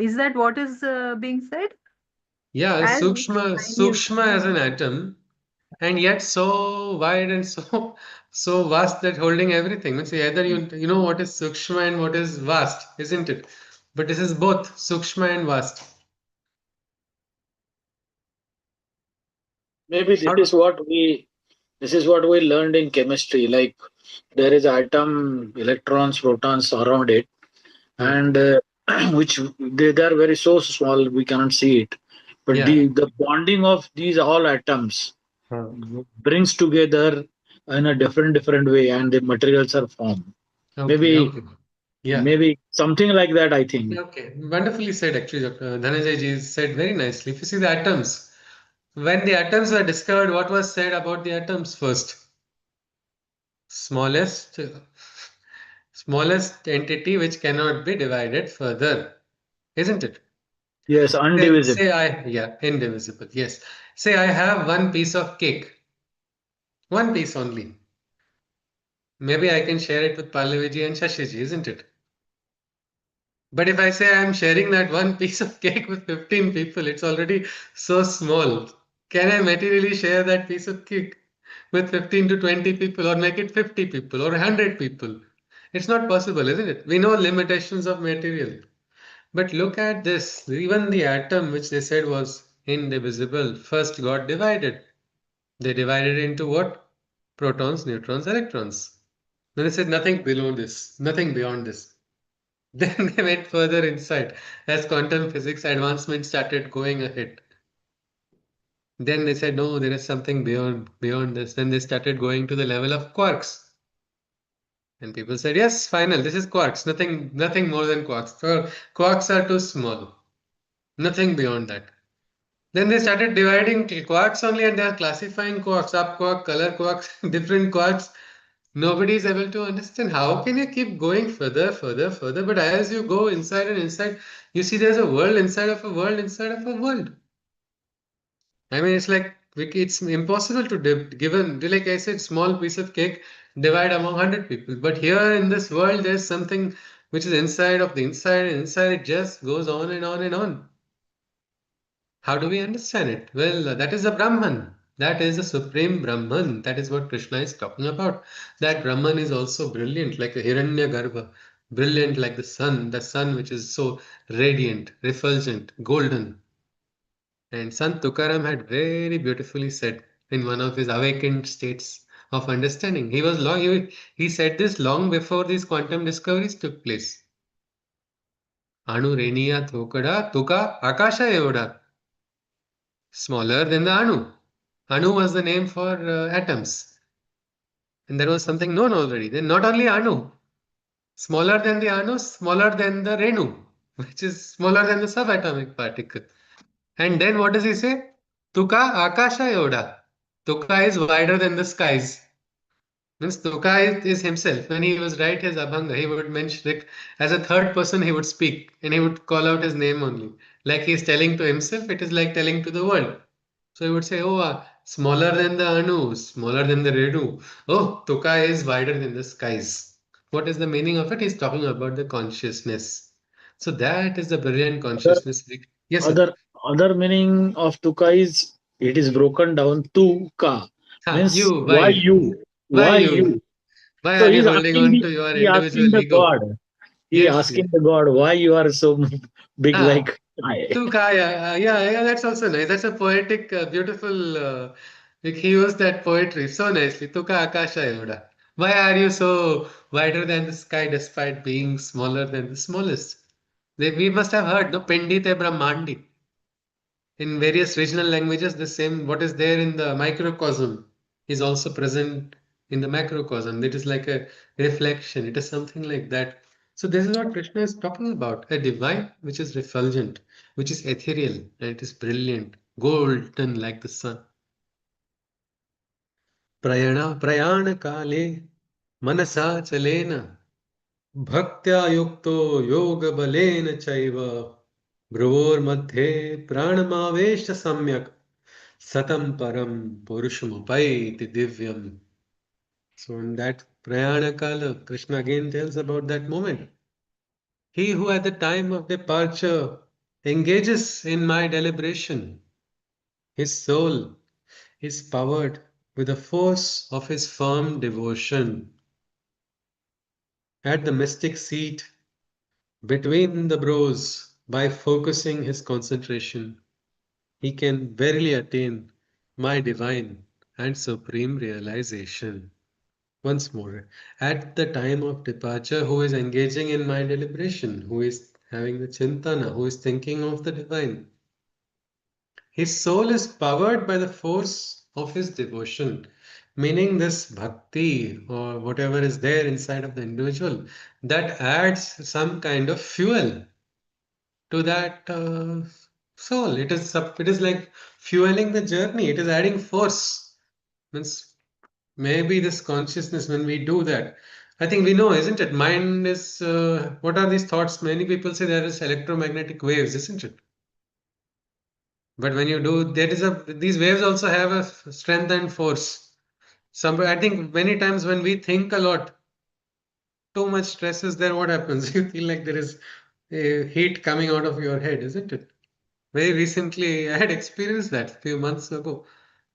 is that what is being said? Yeah, As tiny as Sukshma as an atom, and yet so wide and so so vast that holding everything. Means either you know what is Sukshma and what is vast, isn't it? But this is both Sukshma and vast. Maybe How do, this is what we learned in chemistry. Like there is atom, electrons, protons around it, hmm, and which they are very so small we cannot see it. But yeah. the bonding of these all atoms Huh. brings together in a different way, and the materials are formed. Okay, Maybe okay. Yeah. maybe something like that. I think. Okay. Wonderfully said, actually, Dr. Dhananjay ji said very nicely. If you see the atoms, when the atoms were discovered, what was said about the atoms first? Smallest, smallest entity which cannot be divided further, isn't it? Yes, undivisible. Yeah, indivisible. Yes. Say I have one piece of cake, one piece only. Maybe I can share it with Pallaviji and Shashiji, isn't it? But if I say I'm sharing that one piece of cake with 15 people, it's already so small. Can I materially share that piece of cake with 15 to 20 people or make it 50 people or 100 people? It's not possible, isn't it? We know limitations of material. But look at this. Even the atom, which they said was indivisible, first got divided. They divided into what? Protons, neutrons, electrons. Then they said nothing below this, nothing beyond this. Then they went further inside as quantum physics advancement started going ahead. Then they said, no, there is something beyond this. Then they started going to the level of quarks. And people said, yes, final, this is quarks, nothing more than quarks. So quarks are too small, nothing beyond that. Then they started dividing quarks only and they are classifying quarks, up quark, color quarks, different quarks. Nobody is able to understand how can you keep going further, further, further. But as you go inside and inside, you see there's a world inside of a world inside of a world. I mean, it's like it's impossible to given like I said, small piece of cake divide among 100 people. But here in this world, there's something which is inside of the inside, and inside it just goes on and on and on. How do we understand it? Well, that is a Brahman. That is the supreme Brahman. That is what Krishna is talking about. That Brahman is also brilliant, like a Hiranyagarbha, brilliant like the sun which is so radiant, refulgent, golden. And Sant Tukaram had very beautifully said in one of his awakened states of understanding. He said this long before these quantum discoveries took place. Anu Reniya Thokada Tuka Akasha Evoda. Smaller than the Anu. Anu was the name for atoms. And there was something known already. Then not only Anu, smaller than the Anu, smaller than the Renu, which is smaller than the subatomic particle. And then what does he say? Tuka Akasha Yoda. Tuka is wider than the skies. Means Tuka is himself. When he was right his Abhanga, he would mention like, as a third person he would speak and he would call out his name only. Like he is telling to himself, it is like telling to the world. So he would say, oh, smaller than the Anu, smaller than the Renu. Oh, Tuka is wider than the skies. What is the meaning of it? He's talking about the consciousness. So that is the brilliant Other consciousness. Yes, sir. other other meaning of tuka is it is broken down to ka Ha, means you, why why? you Why why you? you. Why So are you holding on to your he individual asking the ego? god. He Yes, yes. asking the god why you are so big Ah, like I. Tukaya. Yeah, that's also nice. That's a poetic, beautiful. Like he used that poetry so nicely. Tuka Akasha Yoda. Why are you so wider than the sky despite being smaller than the smallest? We must have heard, no? Pendite Brahmandi. in various regional languages, the same what is there in the microcosm is also present in the macrocosm. It is like a reflection. It is something like that. So this is what Krishna is talking about, a divine which is refulgent, which is ethereal, and it is brilliant, golden like the sun. Prayana kale manasa chalena bhaktya yukto yoga balena chaiva bhruvormadhe pranamavesha samyak satam param purushamapaiti divyam. So in that prayana kala, Krishna again tells about that moment. He who at the time of departure engages in my deliberation, his soul is powered with the force of his firm devotion. At the mystic seat between the brows, by focusing his concentration, he can verily attain my divine and supreme realization. Once more, at the time of departure, who is engaging in my deliberation, who is having the chintana, who is thinking of the divine, his soul is powered by the force of his devotion, meaning this bhakti or whatever is there inside of the individual that adds some kind of fuel to that soul. It is like fueling the journey. It is adding force. Means maybe this consciousness when we do that. I think we know, isn't it? Mind is what are these thoughts? Many people say there is electromagnetic waves, isn't it? But when you do, there is a these waves also have a strength and force. Some I think many times when we think a lot, too much stress is there. What happens? You feel like there is a heat coming out of your head, isn't it? Very recently, I had experienced that a few months ago.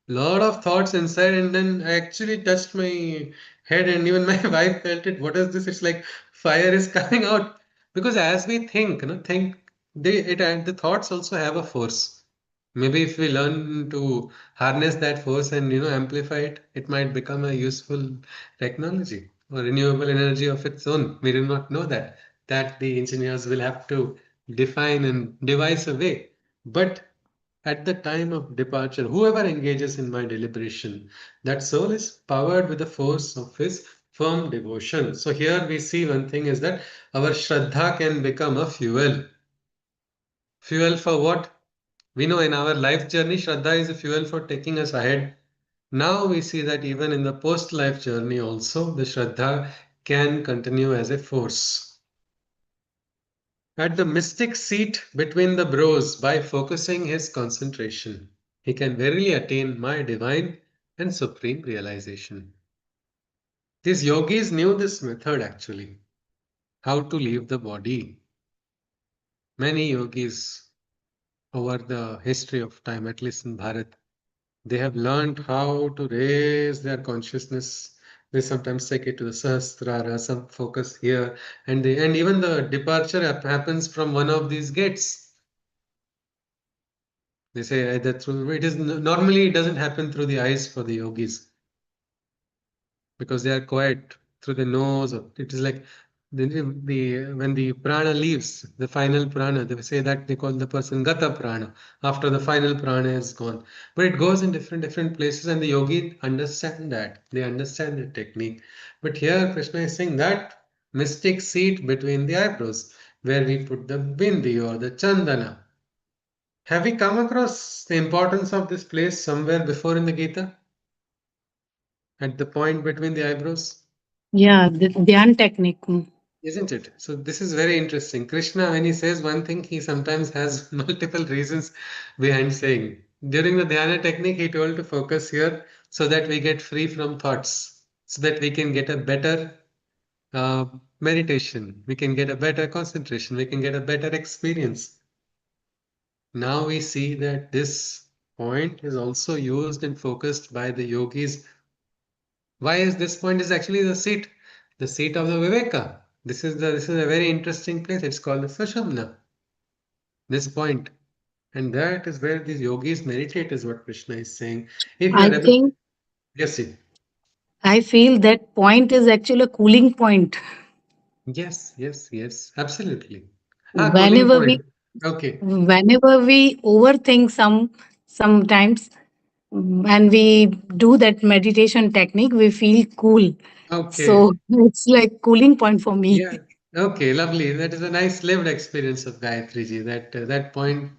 Lot of thoughts inside, and then I actually touched my head, and even my wife felt it. What is this? It's like fire is coming out. Because as we think, the thoughts also have a force. Maybe if we learn to harness that force and amplify it, it might become a useful technology or renewable energy of its own. We do not know that. That the engineers will have to define and devise a way. But at the time of departure, whoever engages in my deliberation, that soul is powered with the force of his firm devotion. So here we see one thing is that our Shraddha can become a fuel. Fuel for what? We know in our life journey, Shraddha is a fuel for taking us ahead. Now we see that even in the post-life journey also, the Shraddha can continue as a force. At the mystic seat between the brows, by focusing his concentration, he can verily attain my divine and supreme realization. These yogis knew this method actually, how to leave the body. Many yogis over the history of time, at least in Bharat, they have learned how to raise their consciousness. They sometimes take it to the Sahasrara, some focus here, and even the departure happens from one of these gates. They say either through normally it doesn't happen through the eyes for the yogis because they are quiet through the nose. Or it is like when the prana leaves, the final prana, they say that they call the person gata prana after the final prana is gone. But it goes in different places, and the yogi understand that. They understand the technique. But here Krishna is saying that mystic seat between the eyebrows, where we put the bindi or the chandana. Have we come across the importance of this place somewhere before in the Gita? At the point between the eyebrows? Yeah, the Dhyan technique. Isn't it? So this is very interesting. Krishna, when he says one thing, he sometimes has multiple reasons behind saying. During the dhyana technique, he told to focus here so that we get free from thoughts, so that we can get a better meditation, we can get a better concentration, we can get a better experience. Now we see that this point is also used and focused by the yogis. Why is this point is actually the seat of the Viveka. This is a very interesting place. It's called the Sushamna. This point, and that is where these yogis meditate, is what Krishna is saying. If you I are able, think yes, see, I feel that point is actually a cooling point. yes, absolutely. Ah, cooling Whenever we point. Okay. Whenever we overthink sometimes when we do that meditation technique, we feel cool. Okay. So it's like cooling point for me. Yeah. Okay. Lovely. That is a nice lived experience of Gayatri ji. That point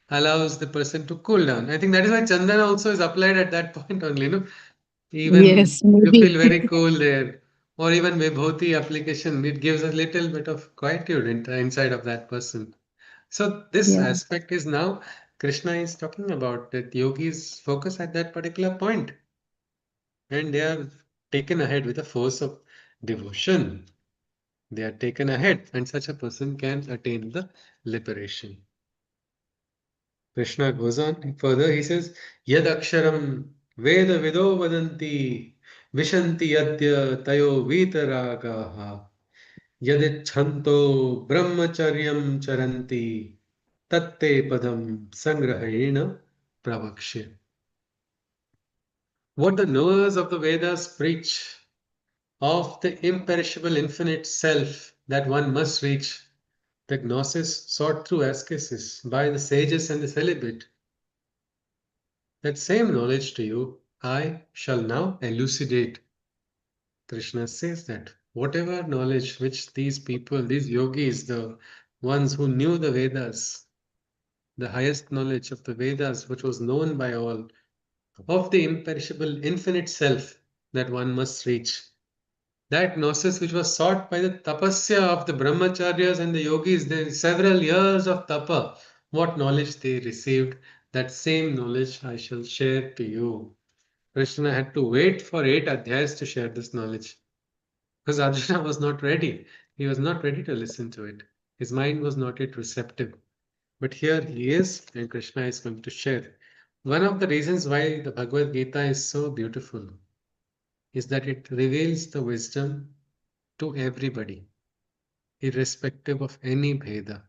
allows the person to cool down. I think that is why Chandan also is applied at that point only. No, even Yes, you maybe. feel very cool there, or even Vibhuti application. It gives a little bit of quietude inside of that person. So this Yeah. aspect is now Krishna is talking about that yogis focus at that particular point, and they are taken ahead with a force of devotion. They are taken ahead, and such a person can attain the liberation. Krishna goes on further. He says, "Yad aksharam veda vido vadanti vishanti yadya tayo vitaragaha yadichanto brahmacharyam charanti tatte padam sangrahena pravakshe." What the knowers of the Vedas preach of the imperishable infinite self that one must reach, the gnosis sought through ascesis by the sages and the celibate, that same knowledge to you I shall now elucidate. Krishna says that whatever knowledge which these people, these yogis, the ones who knew the Vedas, the highest knowledge of the Vedas, which was known by all, of the imperishable infinite self that one must reach. That gnosis which was sought by the tapasya of the brahmacharyas and the yogis, the several years of tapa, what knowledge they received, that same knowledge I shall share to you. Krishna had to wait for 8 adhyayas to share this knowledge because Arjuna was not ready. He was not ready to listen to it. His mind was not yet receptive. But here he is, and Krishna is going to share. One of the reasons why the Bhagavad Gita is so beautiful is that it reveals the wisdom to everybody, irrespective of any bheda.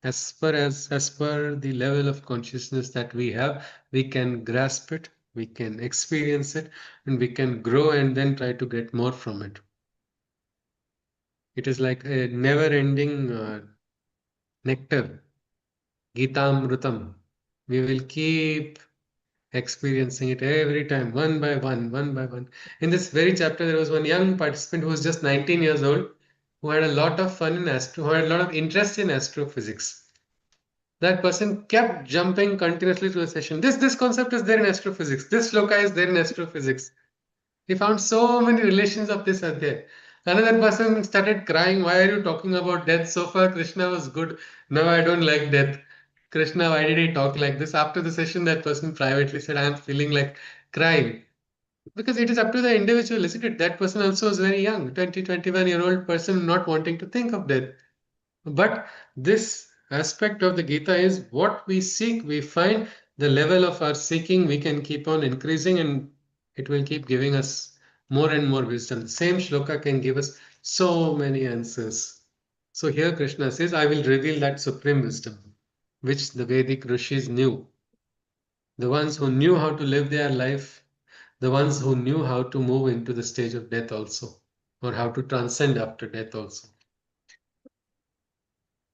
As per the level of consciousness that we have, we can grasp it, we can experience it, and we can grow and then try to get more from it. It is like a never-ending nectar, Gitamrutam. We will keep experiencing it every time, one by one, one by one. In this very chapter, there was one young participant who was just 19 years old, who had a lot of fun in who had a lot of interest in astrophysics. That person kept jumping continuously to the session. This concept is there in astrophysics. This shloka is there in astrophysics. He found so many relations of this adhyay. Another person started crying. Why are you talking about death? So far, Krishna was good. Now I don't like death. Krishna, why did he talk like this? After the session, that person privately said, I am feeling like crying. Because it is up to the individual, isn't it? That person also is very young, 20, 21-year-old person not wanting to think of death. But this aspect of the Gita is what we seek, we find the level of our seeking, we can keep on increasing and it will keep giving us more and more wisdom. The same shloka can give us so many answers. So here Krishna says, I will reveal that supreme wisdom, which the Vedic rishis knew. The ones who knew how to live their life, the ones who knew how to move into the stage of death also, or how to transcend after death also.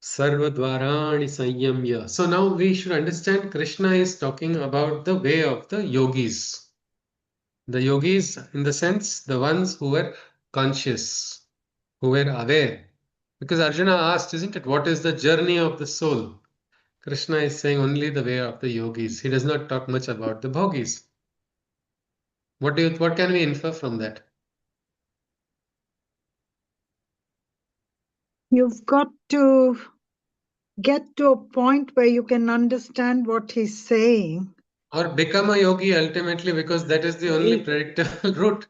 Sarvadvarani Sanyamya. So now we should understand Krishna is talking about the way of the yogis. The yogis, in the sense, the ones who were conscious, who were aware. Because Arjuna asked, isn't it, what is the journey of the soul? Krishna is saying only the way of the yogis. He does not talk much about the bhogis. What can we infer from that? You've got to get to a point where you can understand what he's saying. Or become a yogi ultimately, because that is the only predictable route.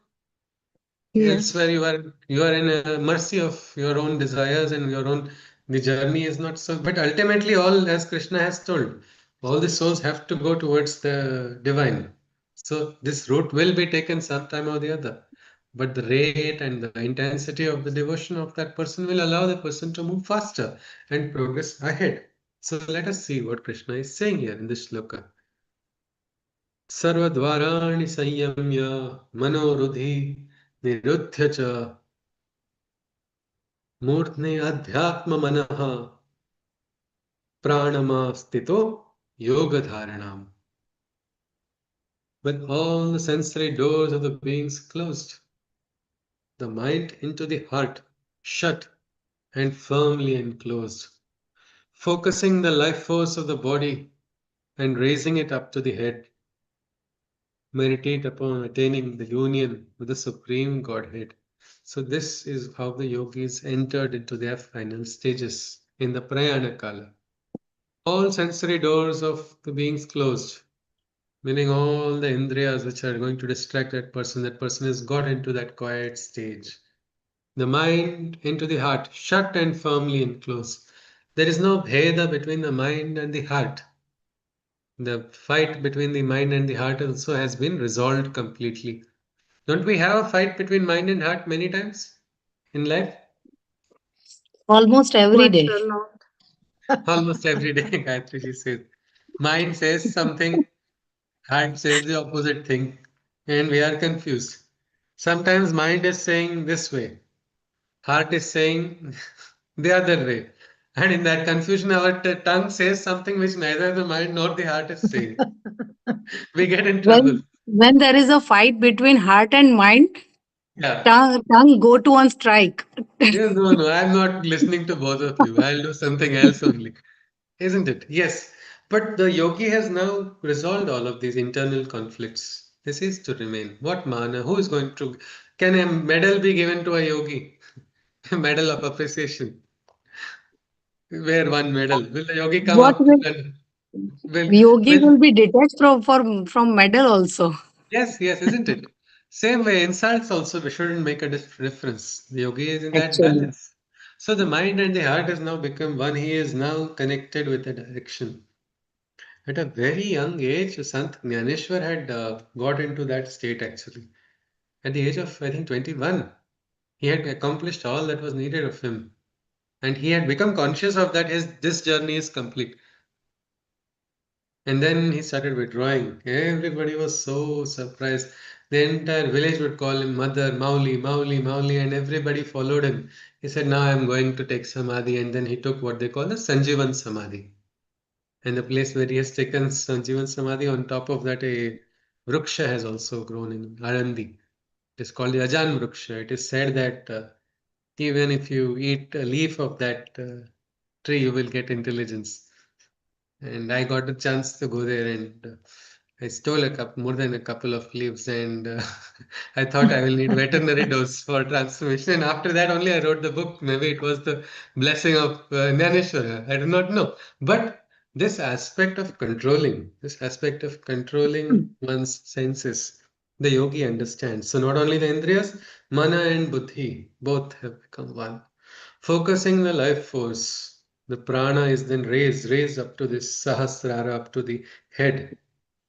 Yes. Elsewhere you are in a mercy of your own desires and your own, the journey is not so, but ultimately all, as Krishna has told, all the souls have to go towards the divine. So this route will be taken sometime or the other, but the rate and the intensity of the devotion of that person will allow the person to move faster and progress ahead. So let us see what Krishna is saying here in this shloka. सर्वद्वाराणि संयम्य मनोरुधि निरुध्य च मूर्ध्नि अध्यात्म मनः pranama stito yoga dharanam. With all the sensory doors of the beings closed, the mind into the heart shut and firmly enclosed, focusing the life force of the body and raising it up to the head. Meditate upon attaining the union with the Supreme Godhead. So, this is how the yogis entered into their final stages in the Prayana Kala. All sensory doors of the beings closed, meaning all the indriyas which are going to distract that person has got into that quiet stage. The mind into the heart, shut and firmly enclosed. There is no bheda between the mind and the heart. The fight between the mind and the heart also has been resolved completely. Don't we have a fight between mind and heart many times in life? Almost every Quite day. a lot. Almost every day, Gayatri ji says. Mind says something, heart says the opposite thing, and we are confused. Sometimes mind is saying this way, heart is saying the other way. And in that confusion, our tongue says something which neither the mind nor the heart is saying. We get in trouble. When there is a fight between heart and mind, Yeah. tongue go to on strike. Yes, no, no, I'm not listening to both of you. I'll do something else only. Isn't it? Yes. But the yogi has now resolved all of these internal conflicts. This is to remain. What mana? Who is going to? Can a medal be given to a yogi? A medal of appreciation. Wear one medal. Will the yogi come What up will and yogi will will be detached from medal also. yes, yes, isn't it? Same way, insults also we shouldn't make a difference. The yogi is in that Actually. balance. So the mind and the heart has now become one. He is now connected with a direction. At a very young age, Sant Jnaneshwar had got into that state actually. At the age of, I think, 21, he had accomplished all that was needed of him. And he had become conscious of that his this journey is complete. And then he started withdrawing. Everybody was so surprised. The entire village would call him Mother, Mauli, Mauli, Mauli, and everybody followed him. He said, now I'm going to take Samadhi. And then he took what they call the Sanjivan Samadhi. And the place where he has taken Sanjivan Samadhi, on top of that, a Vruksha has also grown in Arandi. It is called the Ajan Vruksha. It is said that even if you eat a leaf of that tree, you will get intelligence. And I got a chance to go there, and I stole more than a couple of leaves, and I thought I will need veterinary dose for transformation. And after that, only I wrote the book. Maybe it was the blessing of Jnaneshwara. I do not know. But this aspect of controlling one's senses, the yogi understands. So not only the indriyas, mana and buddhi both have become one. Focusing the life force, the prana is then raised up to this sahasrara, up to the head.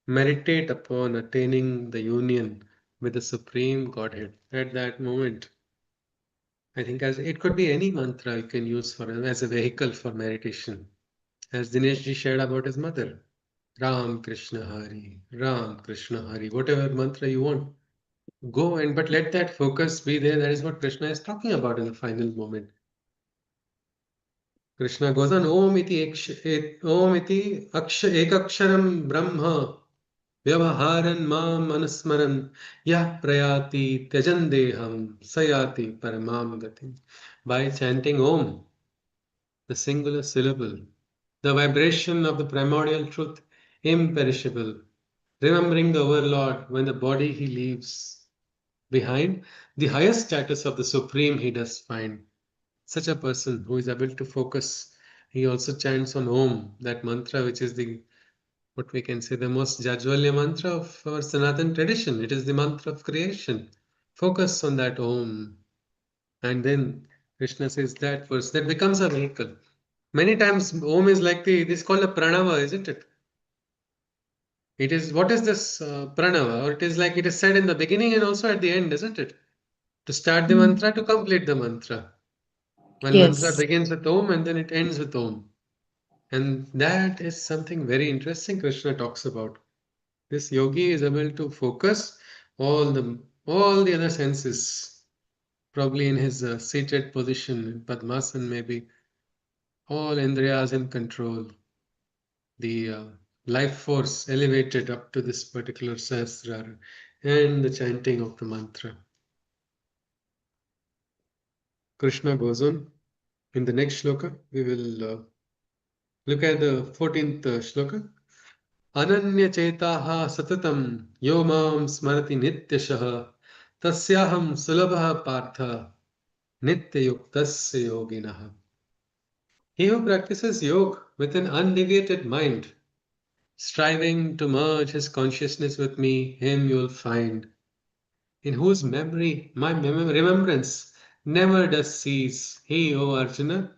Meditate upon attaining the union with the Supreme Godhead. At that moment, I think as it could be any mantra you can use for as a vehicle for meditation. As Dinesh ji shared about his mother, Ram Krishna Hari, Ram Krishna Hari, whatever mantra you want, go and but let that focus be there. That is what Krishna is talking about in the final moment. Krishna goes on, Om iti ekaksharam Brahma Vyavaharan mam manasmaran yah prayati tyajandeham sayati paramam gatim. By chanting Om, the singular syllable, the vibration of the primordial truth, imperishable, remembering the overlord when the body he leaves behind, the highest status of the supreme he does find. Such a person who is able to focus, he also chants on Om, that mantra which is the what we can say the most Jajwalya mantra of our Sanatan tradition. It is the mantra of creation. Focus on that Om. And then Krishna says that verse that becomes a vehicle. Many times Om is like it is called a pranava, isn't it? It is what is this pranava? Or it is like it is said in the beginning and also at the end, isn't it? To start the mantra, to complete the mantra. One mantra Yes. begins with Om and then it ends with Om. And that is something very interesting Krishna talks about. This yogi is able to focus all the other senses, probably in his seated position in Padmasan, maybe all indriyas in control. the life force elevated up to this particular sahasrara and the chanting of the mantra. Krishna goes on. In the next shloka, we will look at the 14th shloka. Ananya chetaha satatam yo mam smarati nityashah tasyaham sulabha partha nityayuktasya yoginah. He who practices yoga with an undeviated mind, striving to merge his consciousness with me, him you'll find, in whose memory my remembrance never does cease. He, O Arjuna,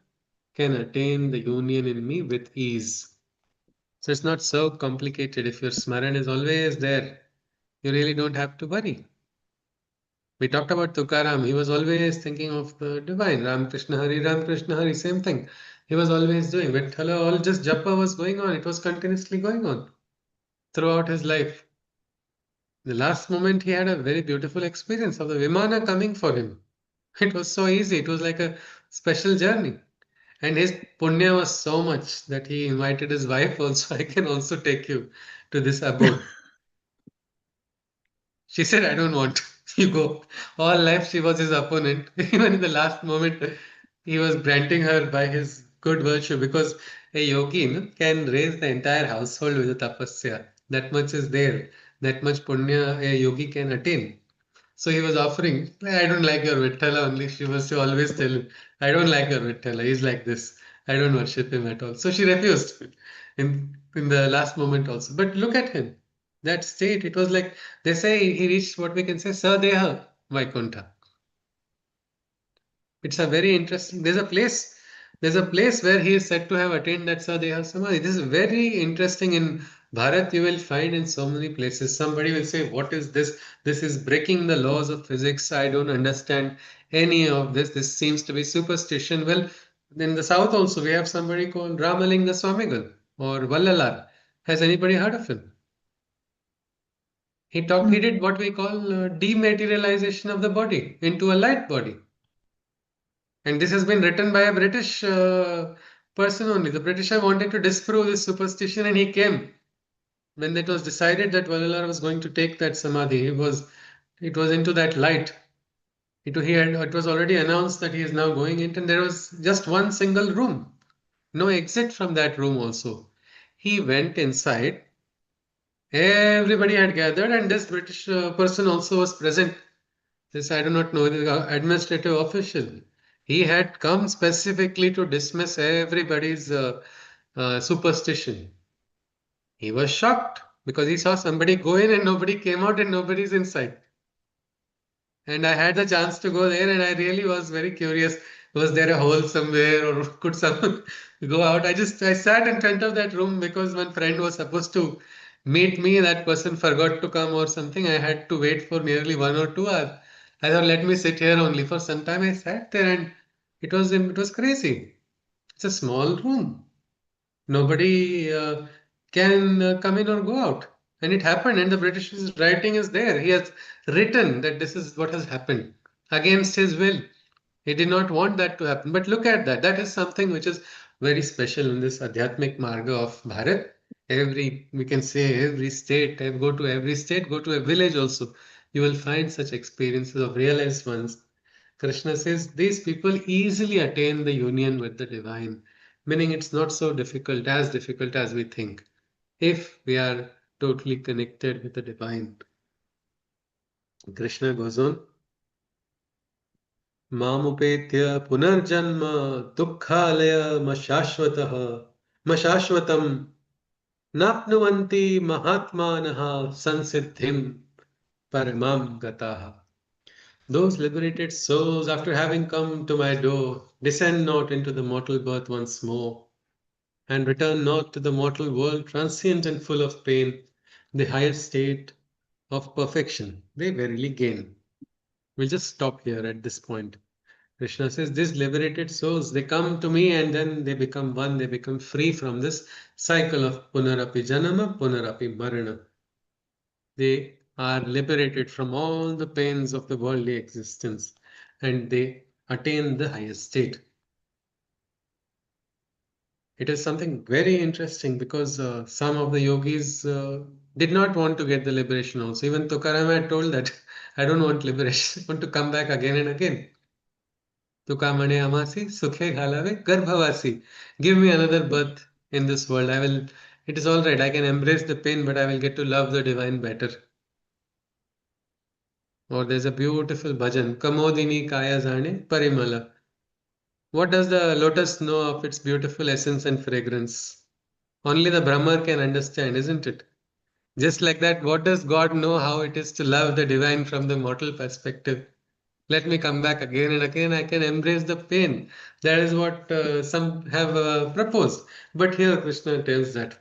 can attain the union in me with ease. So it's not so complicated. If your smaran is always there, you really don't have to worry. We talked about Tukaram. He was always thinking of the divine. Ram Krishna Hari, same thing. He was always doing. Vithala, all just japa was going on. It was continuously going on throughout his life. The last moment he had a very beautiful experience of the Vimana coming for him. It was so easy. It was like a special journey. And his punya was so much that he invited his wife also. I can also take you to this abode. She said, I don't want. You go. All life she was his opponent. Even in the last moment, he was granting her by his good virtue because a yogi can raise the entire household with a tapasya. That much is there. That much punya a yogi can attain. So he was offering, I don't like your Vithala only. She was always telling, I don't like your Vithala. He's like this. I don't worship him at all. So she refused in the last moment also. But look at him. That state, it was like they say he reached what we can say Sadeha Vaikuntha. It's a very interesting. There's a place where he is said to have attained that Sadeha Samadhi. This is very interesting. In Bharat, you will find in so many places. Somebody will say, what is this? This is breaking the laws of physics. I don't understand any of this. This seems to be superstition. Well, in the south also, we have somebody called Ramalinga Swamigal or Vallalar. Has anybody heard of him? He did what we call dematerialization of the body into a light body. And this has been written by a British person only. The Britisher wanted to disprove this superstition and he came. When it was decided that Vallalar was going to take that samadhi, it was into that light. It was already announced that he is now going into, and there was just one single room. No exit from that room also. He went inside. Everybody had gathered and this British person also was present. This I do not know, the administrative official. He had come specifically to dismiss everybody's superstition. He was shocked because he saw somebody go in and nobody came out and nobody's inside. And I had the chance to go there and I really was very curious. Was there a hole somewhere or could someone go out? I sat in front of that room because one friend was supposed to meet me. That person forgot to come or something. I had to wait for nearly 1 or 2 hours. I thought, let me sit here only. For some time I sat there and it was crazy. It's a small room. Nobody can come in or go out. And it happened, and the British's writing is there. He has written that this is what has happened against his will. He did not want that to happen. But look at that. That is something which is very special in this Adhyatmic Marga of Bharat. We can say every state, go to every state, go to a village also. You will find such experiences of realized ones. Krishna says these people easily attain the union with the divine, meaning it's not so difficult as we think, if we are totally connected with the divine. Krishna goes on, Mamupetya punarjanma dukkhalaya mashashvatam napnuvanti mahatmanaha sansiddhim paramam gataha. Those liberated souls, after having come to my door, descend not into the mortal birth once more, and return not to the mortal world transient and full of pain, the higher state of perfection they verily gain. We'll just stop here at this point. Krishna says, these liberated souls, they come to me and then they become one, they become free from this cycle of punarapi janama, punarapi marana. They are liberated from all the pains of the worldly existence and they attain the highest state. It is something very interesting because some of the yogis did not want to get the liberation also. Even Tukaram had told that I don't want liberation, I want to come back again and again. Tukamane amasi, sukhe ghalave, garbhavasi. Give me another birth in this world. I will. It is all right. I can embrace the pain, but I will get to love the divine better. Or there's a beautiful bhajan, Kamodini Kaya Zane Parimala. What does the lotus know of its beautiful essence and fragrance? Only the Brahma can understand, isn't it? Just like that, what does God know how it is to love the divine from the mortal perspective? Let me come back again and again. I can embrace the pain. That is what some have proposed. But here Krishna tells that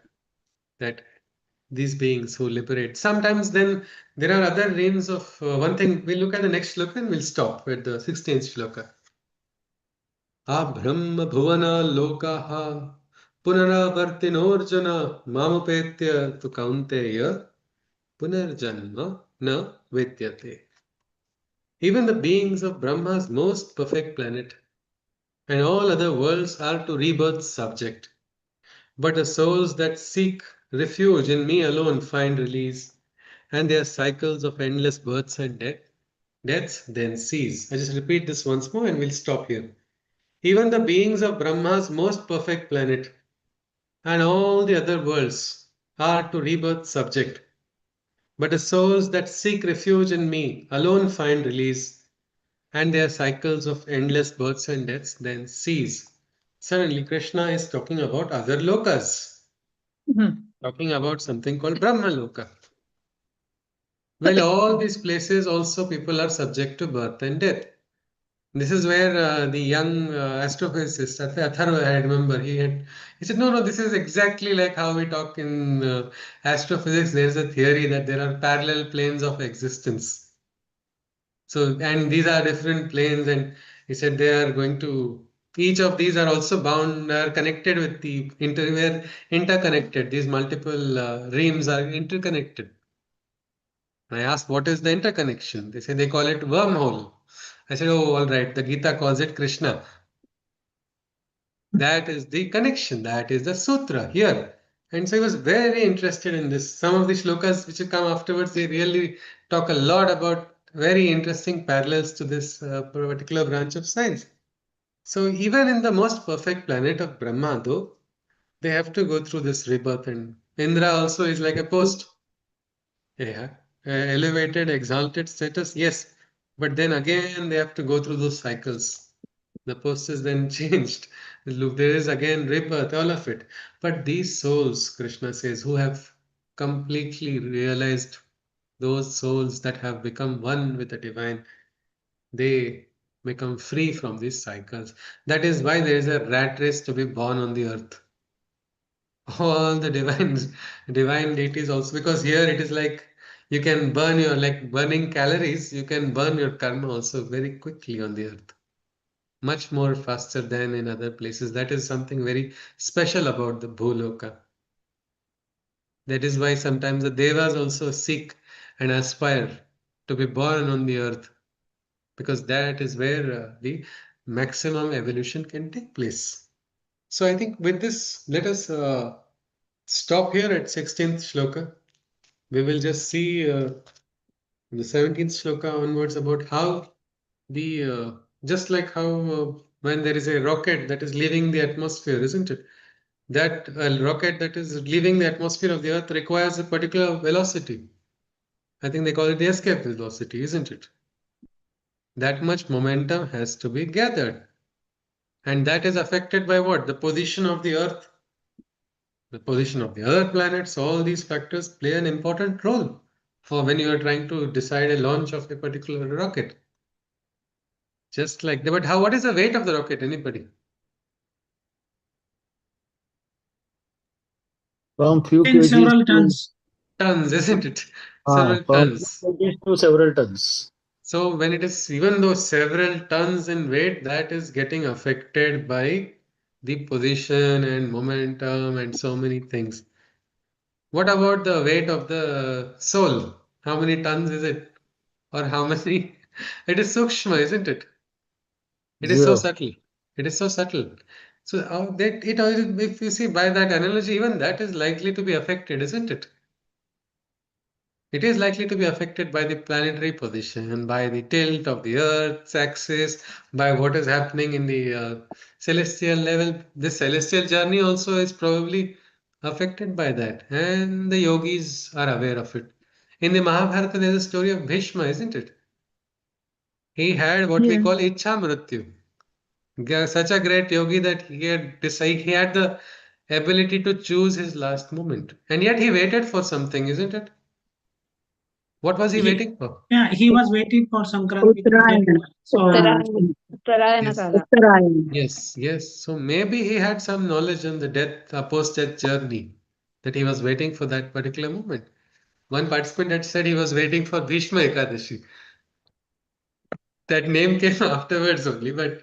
these beings who liberate. Sometimes then there are other realms of one thing. We'll look at the next shloka and we'll stop at the 16th shloka. Brahma bhuvana lokaha punaravartinorjana mamupetya tu kaunteya punarjanma na vidyate. Even the beings of Brahma's most perfect planet and all other worlds are to rebirth subject. But the souls that seek refuge in me alone find release, and their cycles of endless births and deaths then cease. I just repeat this once more and we'll stop here. Even the beings of Brahma's most perfect planet and all the other worlds are to rebirth subject. But the souls that seek refuge in me alone find release, and their cycles of endless births and deaths then cease. Suddenly, Krishna is talking about other lokas, talking about something called Brahma Loka. Well, all these places also people are subject to birth and death. This is where the young astrophysicist Atharva, I remember, he said, no, this is exactly like how we talk in astrophysics. There is a theory that there are parallel planes of existence. So, and these are different planes, and he said they are going to, each of these are also bound, are connected with were interconnected. These multiple realms are interconnected. And I asked, what is the interconnection? They say they call it wormhole. I said, oh, all right. The Gita calls it Krishna. That is the connection. That is the sutra here. And so I was very interested in this. Some of the shlokas which will come afterwards, they really talk a lot about very interesting parallels to this particular branch of science. So even in the most perfect planet of Brahma, though, they have to go through this rebirth. And Indra also is like a post. Yeah, elevated, exalted status, yes. But then again, they have to go through those cycles. The post is then changed. Look, there is again rebirth, all of it. But these souls, Krishna says, who have completely realized, those souls that have become one with the divine, they become free from these cycles. That is why there is a rat race to be born on the earth. All the divine deities also, because here it is like you can burn your, like burning calories, you can burn your karma also very quickly on the earth, much more faster than in other places. That is something very special about the Bhuloka. That is why sometimes the devas also seek and aspire to be born on the earth, because that is where the maximum evolution can take place. So I think with this, let us stop here at 16th shloka. We will just see the 17th shloka onwards about how the just like how when there is a rocket that is leaving the atmosphere, isn't it? That rocket that is leaving the atmosphere of the earth requires a particular velocity. I think they call it the escape velocity, isn't it? That much momentum has to be gathered. And that is affected by what? The position of the earth, the position of the other planets. All these factors play an important role for when you are trying to decide a launch of a particular rocket. Just like that. But how? What is the weight of the rocket? Anybody? From few In kgs several to tons. Tons, isn't it? Several from few tons. kgs to several tons. So when it is, even though several tons in weight, that is getting affected by the position and momentum and so many things. What about the weight of the soul? How many tons is it? Or how many? It is sukshma, isn't it? It is so Zero. subtle. It is so subtle. So if you see by that analogy, even that is likely to be affected, isn't it? It is likely to be affected by the planetary position, by the tilt of the Earth's axis, by what is happening in the celestial level. This celestial journey also is probably affected by that, and the yogis are aware of it. In the Mahabharata, there's a story of Bhishma, isn't it? He had what we Yeah. call Ichha Mrityu. Such a great yogi that he had the ability to choose his last moment. And yet he waited for something, isn't it? What was he He, waiting for? yeah, he was waiting for Sankranti to get Uttarayana. so Uttarayana Yes. Kala. Yes, yes. So maybe he had some knowledge on the post-death journey, that he was waiting for that particular moment. One participant had said he was waiting for Bhishma Ekadashi. That name came afterwards only, but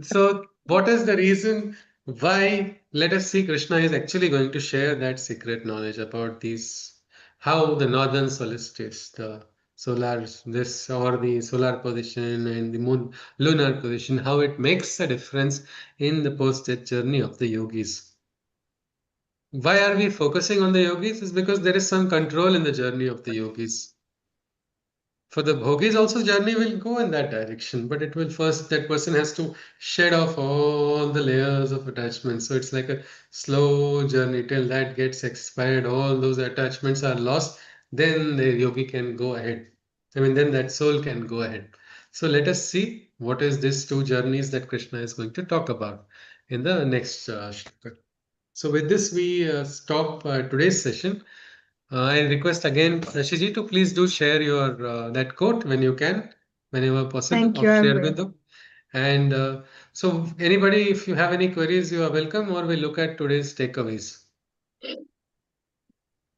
so what is the reason why? Let us see, Krishna is actually going to share that secret knowledge about these, how the northern solstice, the solar, this or the solar position and the moon lunar position, how it makes a difference in the post-death journey of the yogis. Why are we focusing on the yogis? Is because there is some control in the journey of the yogis. For the bhogis also, journey will go in that direction, but it will first, that person has to shed off all the layers of attachment. So it's like a slow journey till that gets expired, all those attachments are lost, then the yogi can go ahead. I mean, then that soul can go ahead. So let us see what is these two journeys that Krishna is going to talk about in the next shloka. So with this, we stop today's session. I request again, Rashiji, to please do share your that quote when you can, whenever possible, Thank you. of I Shri will. Aurobindo. And so, anybody, if you have any queries, you are welcome, or we look at today's takeaways.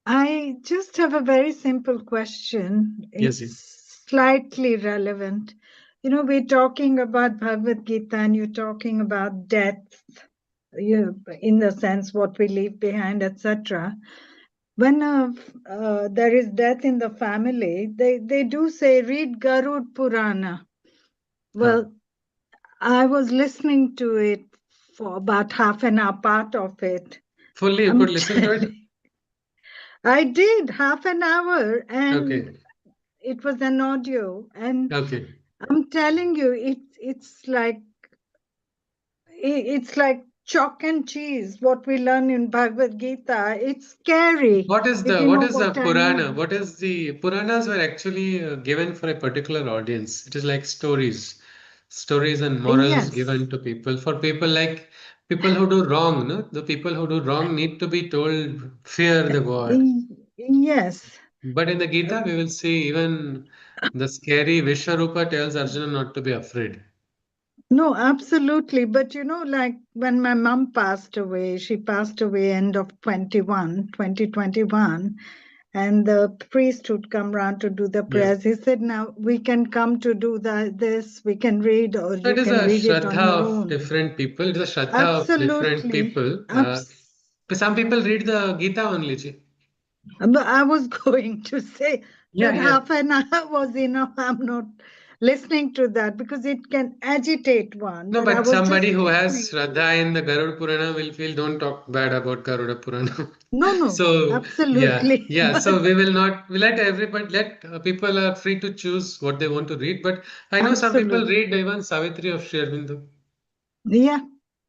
I just have a very simple question. Yes, ji. It's slightly relevant. We're talking about Bhagavad Gita and you're talking about death, in the sense what we leave behind, etc. When there is death in the family, they do say, read Garud Purana. Well, I was listening to it for about half an hour, part of it. Fully, you I'm could listen to it. I did half an hour, and Okay, it was an audio, and okay. I'm telling you, it's like chalk and cheese. What we learn in Bhagavad Gita, it's scary if you What know is the what I Purana? mean. What is the Puranas were actually given for a particular audience. It is like stories and morals Yes, given to people, for people like people who do wrong. No, the people who do wrong need to be told fear the God. yes. But in the Gita, we will see even the scary Vishwarupa tells Arjuna not to be afraid. No, absolutely. But like when my mom passed away, she passed away end of 2021, and the priest would come round to do the Yeah. prayers. He said, now we can come to do this, we can read, or So you it is can a read it Shraddha on your of own. different people. It is a Shraddha of different Absolutely. people. Some people read the Gita only, ji. But I was going to say Yeah, that yeah. half an hour was enough. I'm not listening to that because it can agitate one. No, But I but was just somebody who has listening. Shraddha in the Garuda Purana will feel, don't talk bad about Garuda Purana. No, So, yeah, absolutely. yeah. But So we will not, we let everybody, let people are free to choose what they want to read. But I know some people absolutely. read even Savitri of Sri Aurobindo. Yeah,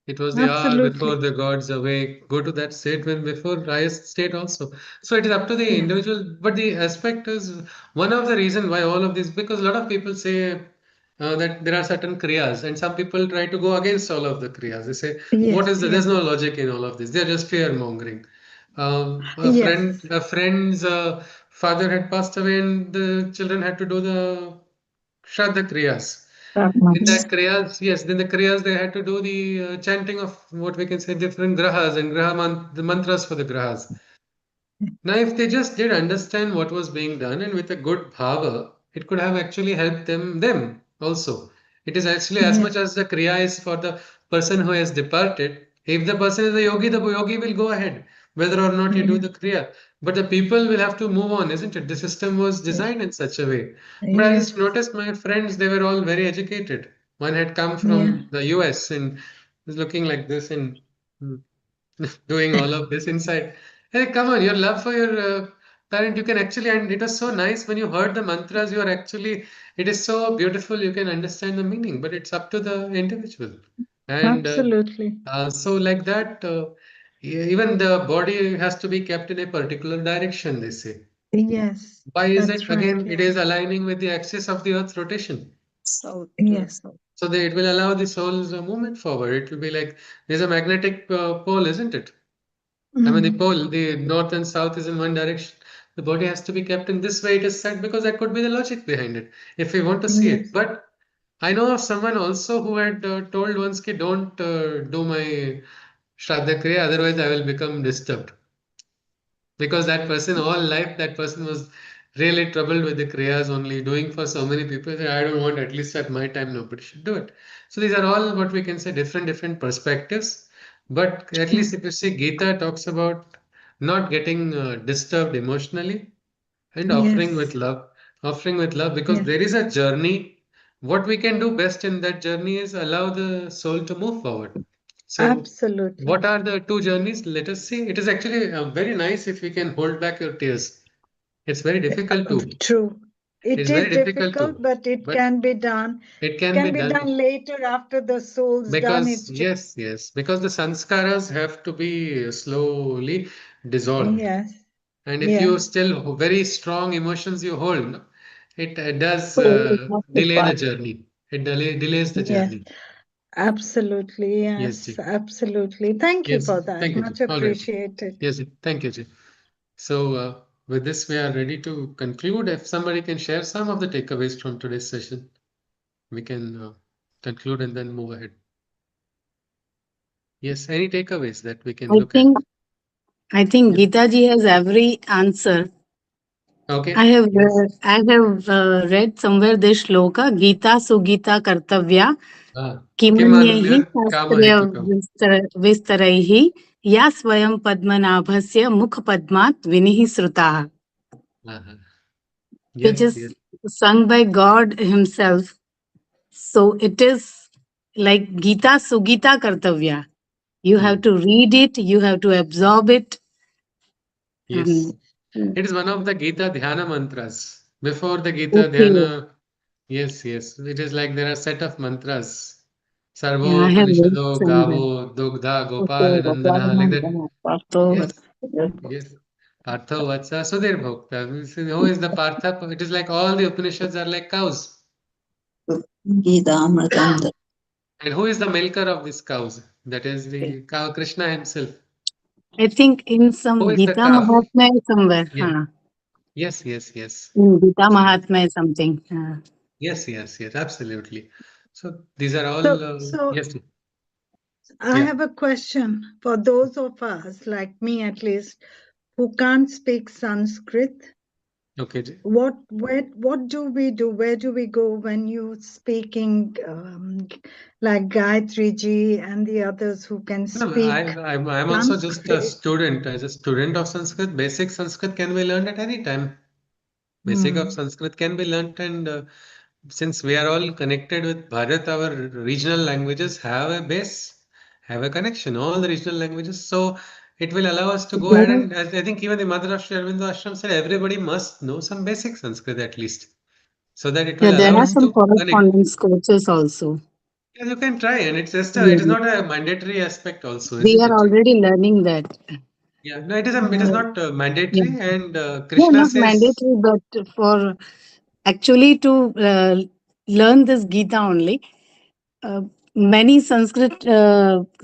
It was the hour before absolutely. the gods awake. Go to that state when before highest state also. So it is up to the Yeah. individual. But the aspect is one of the reason why all of this, because a lot of people say that there are certain kriyas, and some people try to go against all of the kriyas. They say, what is Yes, the, there's yes. no logic in all of this. They're just fear mongering. Yes. A friend's father had passed away, and the children had to do the Shraddha Kriyas. In that Kriyas, yes, then the Kriyas, they had to do the chanting of what we can say different grahas and the mantras for the grahas. Now, if they just did understand what was being done and with a good bhava, it could have actually helped them also. It is actually as Yeah. much as the kriya is for the person who has departed. If the person is a yogi, the yogi will go ahead, whether or not you do Yeah. the kriya. But the people will have to move on, isn't it? The system was designed in such a way. But I Yes. just noticed my friends, they were all very educated. One had come Yeah. from the US, and is looking like this and doing all of this inside. Hey, come on, your love for your parent, you can actually, and it was so nice when you heard the mantras, you are actually, it is so beautiful, you can understand the meaning, but it's up to the individual. And Absolutely. so, like that, even the body has to be kept in a particular direction, they say. Yes, Why is that's it? right. Again, it Yeah. is aligning with the axis of the Earth's rotation. So true. Yes. So So they, it will allow the soul's movement forward. It will be like there's a magnetic pole, isn't it? I mean, the Mm. pole, the north and south is in one direction. The body has to be kept in this way, it is said, because that could be the logic behind it, if we want to see it. Yes. But I know of someone also who had told once, ki, don't do my Shraddha Kriya, otherwise I will become disturbed. Because that person, all life, that person was really troubled with the Kriyas only, doing for so many people. I don't want, at least at my time, nobody should do it. So these are all what we can say different perspectives. But at least if you see, Gita talks about not getting disturbed emotionally and Yes. offering with love, because Yes. there is a journey. What we can do best in that journey is allow the soul to move forward. So what Absolutely. are the two journeys? Let us see. It is actually very nice if you can hold back your tears. It's very difficult to. True. It's It is very difficult difficult, to, but it but can be done. it It can be can be done done later after the soul's done because its job. yes, because the sanskaras have to be slowly dissolved. Yes. And if you Yes. still very strong emotions you hold, it does soul is not the delay the part. journey. It delays the Yes. journey. Absolutely. Yes, Yes. Ji. Absolutely. Thank you Yes, for that. thank you, Ji. Much All right. appreciated. Yes, Ji. Thank you, Ji. So, with this, we are ready to conclude. If somebody can share some of the takeaways from today's session, we can conclude and then move ahead. Yes, any takeaways that we can I look at? think I think Yeah. Gita ji has every answer. Okay. Yes. I have read somewhere this shloka Gita Sugita Kartavya किमन्यैः Kimananyat kamahetukam. शास्त्रविस्तरैः या स्वयं पद्मनाभस्य मुखपद्मात् विनिः श्रुताः, Uh-huh. which Yes, yes. is sung by God himself. So it is like Gita Sugita Kartavya. You have Hmm. to read it, you have to absorb it. Yes. And It is one of the Gita Dhyana mantras. Before the Gita okay, Dhyana, yes, yes. It is like there are set of mantras. yeah, I have read Sarvopanishado somewhere. Gavo Dugdha Okay, Gopalanandana, like that. Yes, yes. Partha Vatsa Sudhir Bhokta. Means, who is the Partha? It is like all the Upanishads are like cows. Gita Amritam. And who is the milker of these cows? That is the cow Krishna himself. I think in Who some is the Gita calf? Mahatmya somewhere. Yeah. Yes, yes, yes. In Gita So, Mahatmya something. yes, yes, yes, absolutely. So these are So, all, so yes, I yeah. have a question for those of us, like me at least, who can't speak Sanskrit. Okay, Ji. What do we do? Where do we go when you speaking like Gayatri ji and the others who can No, speak I'm also just a Sanskrit? student. As a student of Sanskrit, basic Sanskrit can be learned at any time. Basic of Hmm. Sanskrit can be learnt, and since we are all connected with Bharat, our regional languages have a base, have a connection, all the regional languages. So it will allow us to go There ahead, are, and I think even the Mother of Sri Aurobindo Ashram said everybody must know some basic Sanskrit at least, so that it yeah, will there allow are us some to connect. correspondence coaches also. Yes, you can try, and it's just it is Yeah. not a mandatory aspect also, We isn't are it, Ji? already learning that. Yeah, no, it is Uh, not yeah. mandatory, and No, Krishna not says, mandatory, but for actually to learn this Gita only. Uh, Many Sanskrit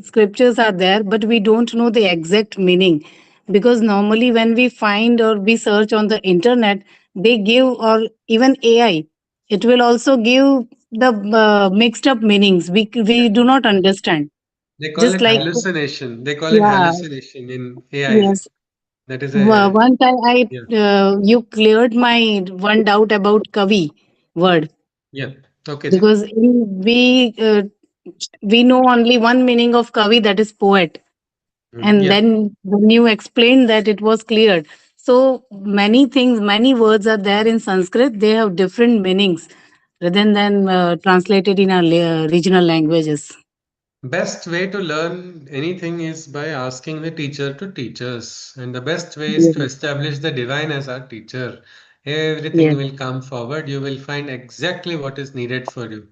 scriptures are there, but we don't know the exact meaning, because normally when we find or we search on the internet, they give, or even AI, it will also give the mixed up meanings. We do not understand. they call Just it like, hallucination. They call it yeah, hallucination in AI. yes. That is a, One time yeah, you cleared my one doubt about Kavi word, yeah. Okay, Ji. because we know only one meaning of Kavi, that is poet, and Yeah, then when you explained that, it was cleared. So many things, many words are there in Sanskrit. They have different meanings rather than translated in our regional languages. Best way to learn anything is by asking the teacher to teach us. And the best way is to Yes. establish the divine as our teacher. Everything Yes. will come forward. You will find exactly what is needed for you.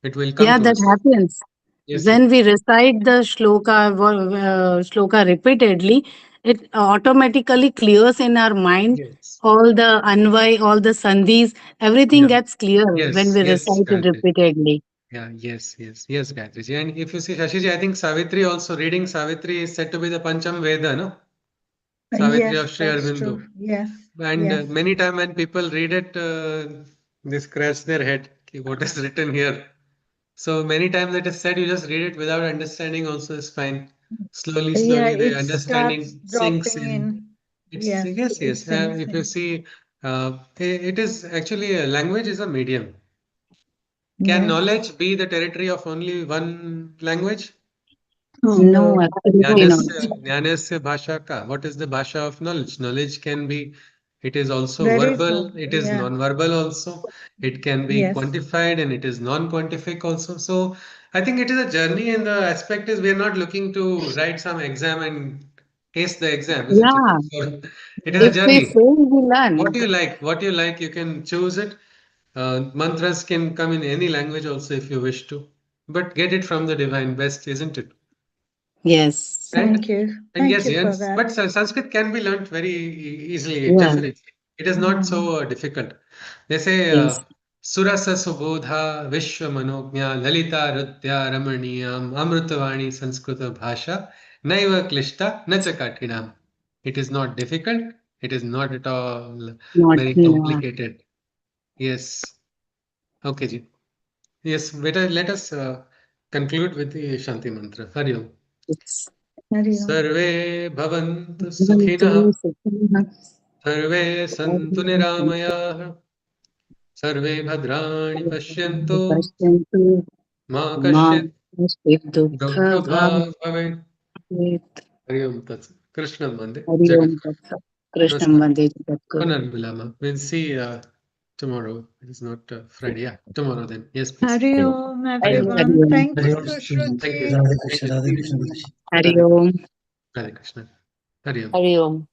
It will come Yeah, to that us. happens. Yes, When we recite the shloka repeatedly, it automatically clears in our mind yes. all the anvay, all the sandhis, everything Yeah. gets clear when Yes, we yes, recite it Gayatri. repeatedly. Yeah, yes, Gayatri. And if you see Shashiji, I think Savitri also, reading Savitri is said to be the Pancham Veda, no? Savitri of Yes, Sri that's true. Aurobindo. Yes, And yes. many times when people read it, they scratch their head. "Ki, what is written here?" So many times it is said you just read it without understanding also is fine. Slowly, Yeah, slowly the it starts understanding sinks dropping in. in. It's Yes, yes, it yes. sinks If you in. see, it is actually a language is a medium. Can Yes. knowledge be the territory of only one language? No, No. absolutely not. Jnanasya bhasha ka. What is the bhasha of knowledge? Knowledge can be, it is also There is verbal, no. it is Yeah. non-verbal also. It can be Yes. quantified and it is non-quantific also. So I think it is a journey, and the aspect is we are not looking to write some exam and ace the exam, isn't it? Yeah, So it is a if we journey. fail, we learn. What you like, you can choose it. Mantras can come in any language also if you wish to, but get it from the divine best, isn't it? Yes. Thank And you. and Thank yes, you for yes, that. but Sanskrit can be learnt very easily, Yeah. definitely. It is not so difficult. They say Yes. Surasa Subodha Vishwa Manognya Lalita Rudya Ramaniyam Amrutavani Sanskrita Bhasha Naiva Klishta Nacha Katinam. It is not difficult. It is not at all Not, very yeah. complicated. Yes. Okay, ji. Yes, better let us conclude with the Shanti Mantra. Hari Om. It's Hari Om. सर्वे भवन्तु Bhavantu सुखिनः Sukhina, सर्वे सन्तु निरामयाः सर्वे भद्राणि पश्यन्तु Pashyantu मा Ma कश्चित् Dukkha दुःखभाग् भवेत् Bhavet. Hari ओम् तत् कृष्णं वन्दे Hari Om जगत् Tat Sat. Krishnam नमस्कार Vande Jagat. पुनर्मिलामः we'll see tomorrow. It is not Friday. Yeah, tomorrow then. Yes, please. Hari Om, Hari everyone. Om. Thank you, Thank you. Sushruti. Radhe Thank Krishna, you. Radhe Krishna. Hari Radhe Om. Radhe Krishna. Hari Om. Hari Om.